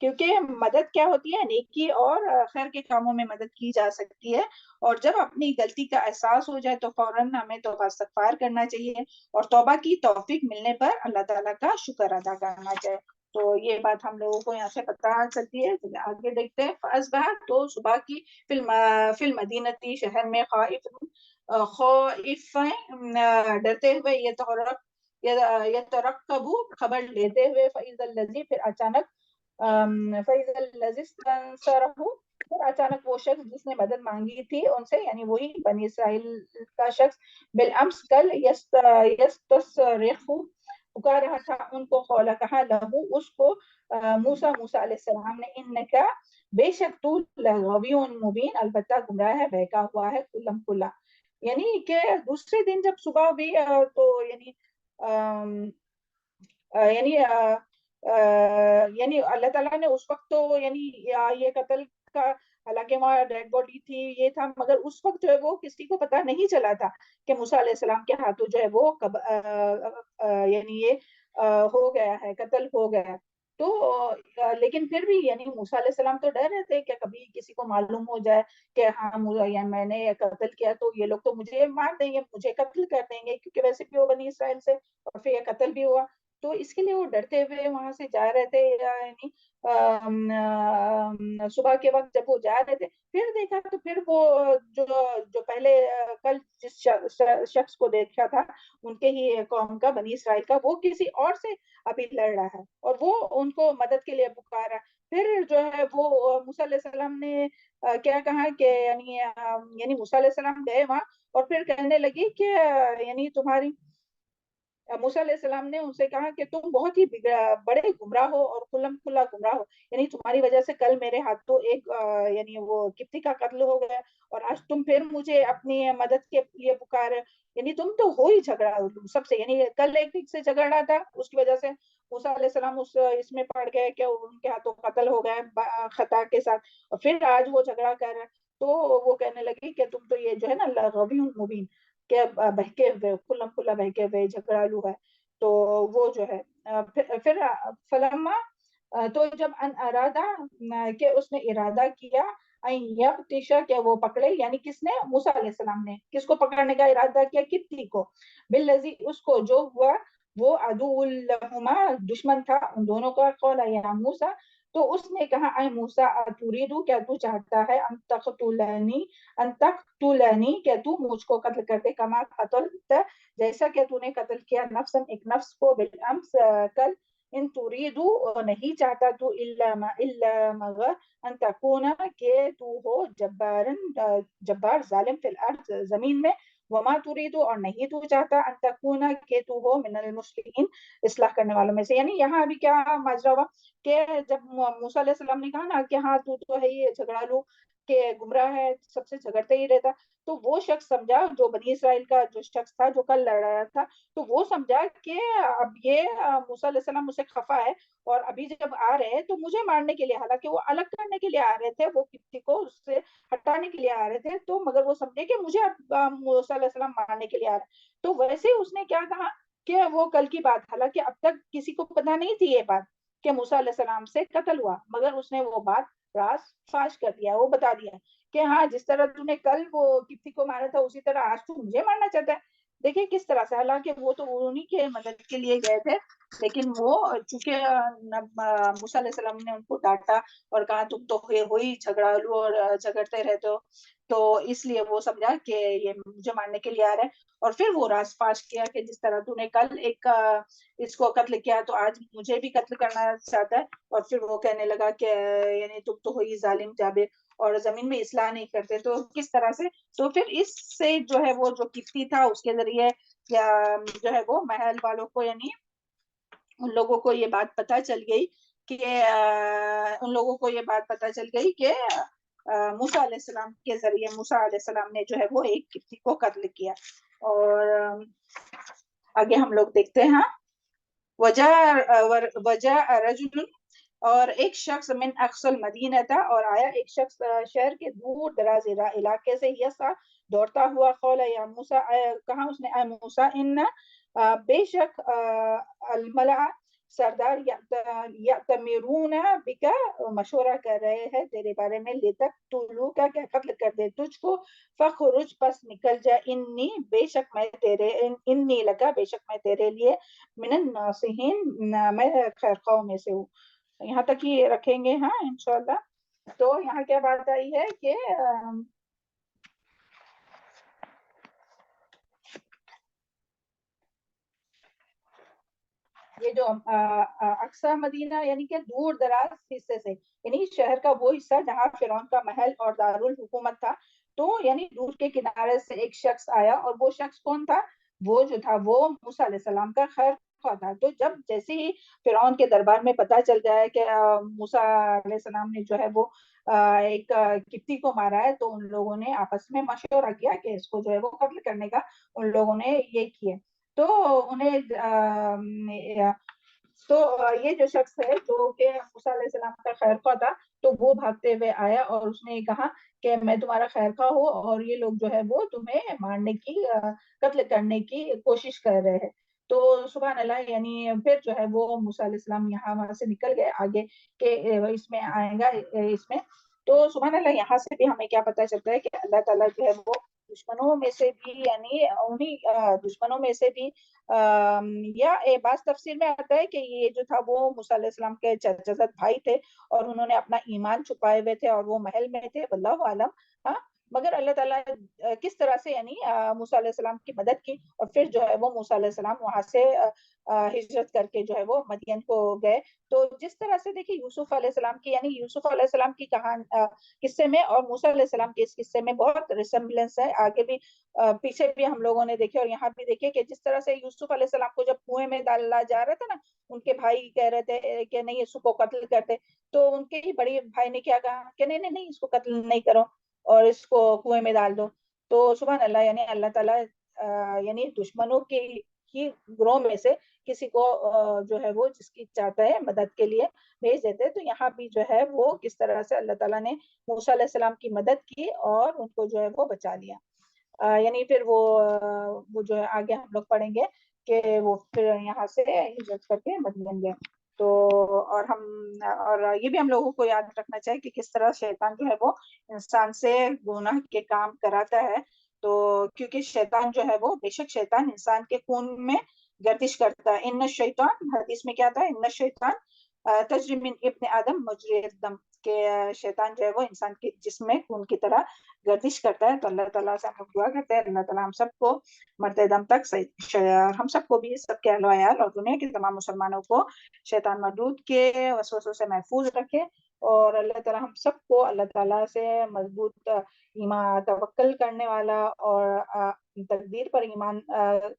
کیونکہ مدد کیا ہوتی ہے؟ نیکی اور خیر کے کاموں میں مدد کی جا سکتی ہے، اور جب اپنی غلطی کا احساس ہو جائے تو فوراً ہمیں توبہ استغفار کرنا چاہیے، اور توبہ کی توفیق ملنے پر اللہ تعالیٰ کا شکر ادا کرنا چاہیے۔ تو یہ بات ہم لوگوں کو یہاں سے پتہ چلتی ہے۔ آگے دیکھتے ہیں، فَأَصْبَحَ، تو صبح کی فی المدینتی، شہر میں، خائف ڈرتے ہوئے، یترقب خبر لیتے ہوئے، فَإِذَا الَّذِي، پھر اچانک، فَإِذَا الَّذِي اسْتَنصَرَهُ، پھر اچانک وہ شخص جس نے مدد مانگی تھی ان سے، یعنی وہی بنی اسرائیل کا شخص، بالامس، کل، یستصرخ، پکار رہا تھا ان کو، قال، کہا، لہو، اس کو، موسیٰ علیہ السلام نے، انکا، بے شک تو، لغوی مبین، البتہ گمراہ ہے، بہکا ہوا ہے کلم کلا۔ یعنی کہ دوسرے دن جب صبح بھی تو یعنی اللہ تعالیٰ نے اس وقت تو یعنی یہ قتل کا، حالانکہ وہاں ڈیڈ باڈی تھی، یہ تھا، مگر اس وقت جو ہے وہ کسی کو پتہ نہیں چلا تھا کہ موسیٰ علیہ السلام کے ہاتھوں جو ہے وہ یعنی یہ ہو گیا ہے، قتل ہو گیا ہے۔ تو لیکن پھر بھی یعنی موسیٰ علیہ السلام تو ڈر رہے تھے کہ کبھی کسی کو معلوم ہو جائے کہ ہاں یا میں نے قتل کیا تو یہ لوگ تو مجھے مار دیں گے، مجھے قتل کر دیں گے، کیونکہ ویسے بھی وہ بنی اسرائیل سے، اور پھر یہ قتل بھی ہوا، تو اس کے لیے وہ ڈرتے ہوئے وہاں سے جا رہے تھے، یعنی صبح کے وقت جب وہ جا رہے تھے پھر دیکھا تو پھر وہ جو جو پہلے کل جس شخص کو دیکھا تھا ان کے ہی قوم کا، بنی اسرائیل کا، وہ کسی اور سے ابھی لڑ رہا ہے اور وہ ان کو مدد کے لیے پکارا۔ پھر جو ہے وہ موسیٰ علیہ السلام نے کیا کہا کہ یعنی موسیٰ علیہ السلام گئے وہاں اور پھر کہنے لگی کہ یعنی تمہاری، موسیٰ علیہ السلام نے ان سے کہا کہ تم بہت ہی بڑے گمراہ ہو اور کھلم کھلا گمراہ ہو، یعنی تمہاری وجہ سے کل میرے ہاتھوں ایک یعنی وہ قبطی کا قتل ہو گیا اور آج تم پھر مجھے اپنی مدد کے لیے پکار، یعنی تم تو ہو ہی جھگڑا سب سے، یعنی کل ایک سے جھگڑا تھا اس کی وجہ سے موسیٰ علیہ السلام اس میں پڑ گئے کہ ان کے ہاتھوں قتل ہو گئے خطا کے ساتھ، اور پھر آج وہ جھگڑا کر رہے ہیں، تو وہ کہنے لگی کہ تم تو یہ جو ہے نا لغوی مبین، کہ بہکے ہوئے، کھلم کھلا بہکے ہوئے جھگڑالو ہے، تو وہ جو ہے پھر فلما، تو جب ان ارادہ کہ اس نے ارادہ کیا، یبتشا کہ وہ پکڑے، یعنی کس نے؟ موسیٰ علیہ السلام نے کس کو پکڑنے کا ارادہ کیا؟ کبتی کو، بالذی اس کو جو ہوا وہ عدو لہما دشمن تھا ان دونوں کا، قول یا موسیٰ تو اس نے کہا اے موسیٰ اتریدو کیا تو چاہتا ہے ان تقتلنی کہ تو مجھ کو قتل کر دے، کما قتلت جیسا کہ تو نے قتل کیا نفسا ایک نفس کو بالامس کل، ان تریدو نہیں چاہتا تو الا مگر ان تکون کہ تو ہو جبار ظالم فی الارض زمین میں، وما تریدو اور نہیں تو چاہتا ان تکون کہ تو ہو من المصلحین اصلاح کرنے والوں میں سے، یعنی یہاں ابھی کیا ماجرا ہوا کہ جب موسیٰ علیہ السلام نے کہا نا کہ ہاں تو ہے یہ جھگڑالو کہ گمراہ ہے، سب سے جھگڑتے ہی رہتا، تو وہ شخص سمجھا، جو بنی اسرائیل کا جو شخص تھا جو کل لڑ رہا تھا، تو وہ سمجھا کہ اب یہ موسیٰ علیہ السلام مجھ سے خفا ہے اور ابھی جب آ رہے ہیں تو مجھے مارنے کے لیے، حالانکہ وہ الگ کرنے کے لیے آ رہے تھے، وہ کسی کو اس سے ہٹانے کے لیے آ رہے تھے، تو مگر وہ سمجھے کہ مجھے اب موسیٰ علیہ السلام مارنے کے لیے آ رہے ہیں، تو ویسے اس نے کیا کہا کہ وہ کل کی بات، حالانکہ اب تک کسی کو پتا نہیں تھی یہ بات کہ موسیٰ علیہ السلام سے قتل ہوا، مگر اس نے وہ بات راز فاش کر دیا، وہ بتا دیا کہ ہاں جس طرح تو نے کل وہ کسی کو مارا تھا اسی طرح آج تو مجھے مارنا چاہتا ہے۔ دیکھیں کس طرح سے، حالانکہ وہ تو انہی کے مدد کے لیے گئے تھے، لیکن وہ چونکہ موسیٰ علیہ السلام نے ان کو ڈانٹا اور کہا تم تو ہوئی جھگڑالو اور جھگڑتے رہتے ہو، تو اس لیے وہ سمجھا کہ یہ مجھے مارنے کے لیے آ رہا ہے، اور پھر وہ راز فاش کیا کہ جس طرح تو نے کل ایک اس کو قتل کیا تو آج مجھے بھی قتل کرنا چاہتا ہے، اور پھر وہ کہنے لگا کہ یعنی تم تو ہوئی ظالم جابر اور زمین میں اصلاح نہیں کرتے، تو کس طرح سے، تو پھر اس سے جو ہے وہ جو کفتی تھا اس کے ذریعے یا جو ہے وہ محل والوں کو، یعنی ان لوگوں کو یہ بات پتہ چل گئی کہ موسیٰ علیہ السلام کے ذریعے موسیٰ علیہ السلام نے جو ہے وہ ایک کفتی کو قتل کیا، اور آگے ہم لوگ دیکھتے ہیں وجاء رجل، اور ایک شخص من اقصى المدینہ تھا، اور آیا ایک شخص شہر کے دور دراز علاقے سے، یسعى دوڑتا ہوا، قال یا موسیٰ کہا اس نے اے موسیٰ ان بے شک الملأ سردار یأتمرون بک مشورہ کر رہے ہیں تیرے بارے میں، لتقتلوک کا قتل کر دے تجھ کو، فخرج پس نکل جا، انی بے شک میں تیرے، انی لگا بے شک میں تیرے لیے، من الناصحین میں خیر خواہوں میں سے ہوں۔ یہاں تک ہی رکھیں گے ہاں انشاءاللہ۔ تو یہاں کیا بات آئی ہے کہ یہ جو اقصی مدینہ یعنی کہ دور دراز حصے سے، یعنی شہر کا وہ حصہ جہاں فرعون کا محل اور دارالحکومت تھا، تو یعنی دور کے کنارے سے ایک شخص آیا، اور وہ شخص کون تھا؟ وہ جو تھا وہ موسیٰ علیہ السلام کا خیر خواہ تھا، تو جب جیسے ہی فرعون کے دربار میں پتہ چل جائے کہ موسیٰ علیہ السلام نے جو ہے وہ ایک کبتی کو مارا ہے، تو ان لوگوں نے آپس میں مشورہ کیا کہ اس کو جو ہے وہ قتل کرنے کا ان لوگوں نے یہ کیا، تو انہیں تو یہ جو شخص ہے جو کہ موسیٰ علیہ السلام کا خیر خواہ تھا، تو وہ بھاگتے ہوئے آیا اور اس نے کہا کہ میں تمہارا خیر خواہ ہوں اور یہ لوگ جو ہے وہ تمہیں مارنے کی قتل کرنے کی کوشش کر رہے ہیں، تو سبحان اللہ یعنی پھر جو ہے وہ موسیٰ علیہ السلام یہاں وہاں سے نکل گئے آگے کہ اس میں آئے گا اس میں. تو سبحان اللہ یہاں سے بھی ہمیں کیا پتہ چلتا ہے کہ اللہ تعالیٰ جو ہے وہ دشمنوں میں سے بھی یعنی انہی دشمنوں میں سے بھی یا بعض تفسیر میں آتا ہے کہ یہ جو تھا وہ موسیٰ علیہ السلام کے چچا بھائی تھے اور انہوں نے اپنا ایمان چھپائے ہوئے تھے اور وہ محل میں تھے واللہ عالم. ہاں مگر اللہ تعالیٰ کس طرح سے یعنی موسیٰ علیہ السلام کی مدد کی اور پھر جو ہے وہ موسیٰ علیہ السلام وہاں سے ہجرت کر کے جو ہے وہ مدین کو گئے. تو جس طرح سے دیکھیں یوسف علیہ السلام کی یعنی یوسف علیہ السلام کی قصے میں اور موسیٰ علیہ السلام کے اس قصے میں بہت ریسمبلنس ہے. آگے بھی پیچھے بھی ہم لوگوں نے دیکھے اور یہاں بھی دیکھے کہ جس طرح سے یوسف علیہ السلام کو جب کنویں میں ڈالا جا رہا تھا نا ان کے بھائی کہہ رہے تھے کہ نہیں اس کو قتل کرتے تو ان کے ہی بڑے بھائی نے کیا کہا کہ نہیں اس کو قتل نہیں کرو اور اس کو کنویں میں ڈال دو. تو سبحان اللہ یعنی اللہ تعالیٰ یعنی دشمنوں کی گروہ میں سے کسی کو جو ہے وہ جس کی چاہتا ہے مدد کے لیے بھیج دیتے. تو یہاں بھی جو ہے وہ کس طرح سے اللہ تعالیٰ نے موسیٰ علیہ السلام کی مدد کی اور ان کو جو ہے وہ بچا لیا. یعنی پھر وہ جو ہے آگے ہم لوگ پڑھیں گے کہ وہ پھر یہاں سے ہجرت کر کے مدین گئے. تو اور یہ بھی ہم لوگوں کو یاد رکھنا چاہیے کہ کس طرح شیطان جو ہے وہ انسان سے گناہ کے کام کراتا ہے. تو کیونکہ شیطان جو ہے وہ بے شک شیطان انسان کے خون میں گردش کرتا ہے. ان الشیطان حدیث میں کیا تھا ان الشیطان تجری من ابن آدم مجری الدم کہ شیطان جو ہے وہ انسان کے جسم میں خون کی طرح گردش کرتا ہے. تو اللہ تعالیٰ سے ہم لوگ دعا کرتے ہیں اللہ تعالیٰ ہم سب کو مرتے دم تک ہم سب کو بھی سب کے اہل و عیال اور دنیا کے تمام مسلمانوں کو شیطان مردود کے وسوسوں سے محفوظ رکھے اور اللہ تعالیٰ ہم سب کو اللہ تعالیٰ سے مضبوط ایمان توکل کرنے والا اور تقدیر پر ایمان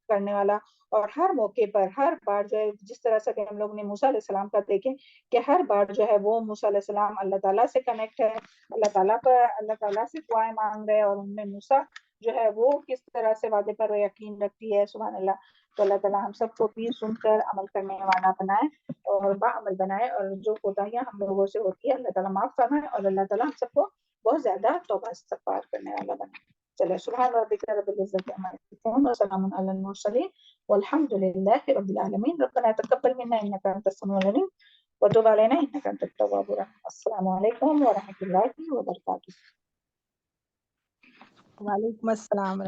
کرنے والا اور ہر موقع پر ہر بار جو ہے جس طرح سے ہم لوگ نے موسیٰ علیہ السلام کا دیکھیں کہ ہر بار جو ہے وہ موسیٰ علیہ السلام اللہ تعالیٰ سے کنیکٹ ہے اللہ تعالیٰ سے دعائیں مانگ رہے اور ان میں موسیٰ جو ہے وہ کس طرح سے وعدے پر یقین رکھتی ہے سبحان اللہ. تو اللہ تعالیٰ ہم سب کو بھی سن کر عمل کرنے والا بنائے اور باعمل بنائے اور جو کوتاہیاں ہم لوگوں سے ہوتی ہے اللہ تعالیٰ معاف فرمائے اور اللہ تعالیٰ ہم سب کو بہت زیادہ توبہ استغفار کرنے والا بنائے. چلے سبحان ربک رب العزت عما یصفون وسلام علی المرسلین والحمد للہ رب العالمین. ربنا تقبل منا انک انت السمیع العلیم وتب علینا انک انت التواب الرحیم. السلام علیکم ورحمۃ اللہ وبرکاتہ. وعلیکم السلام.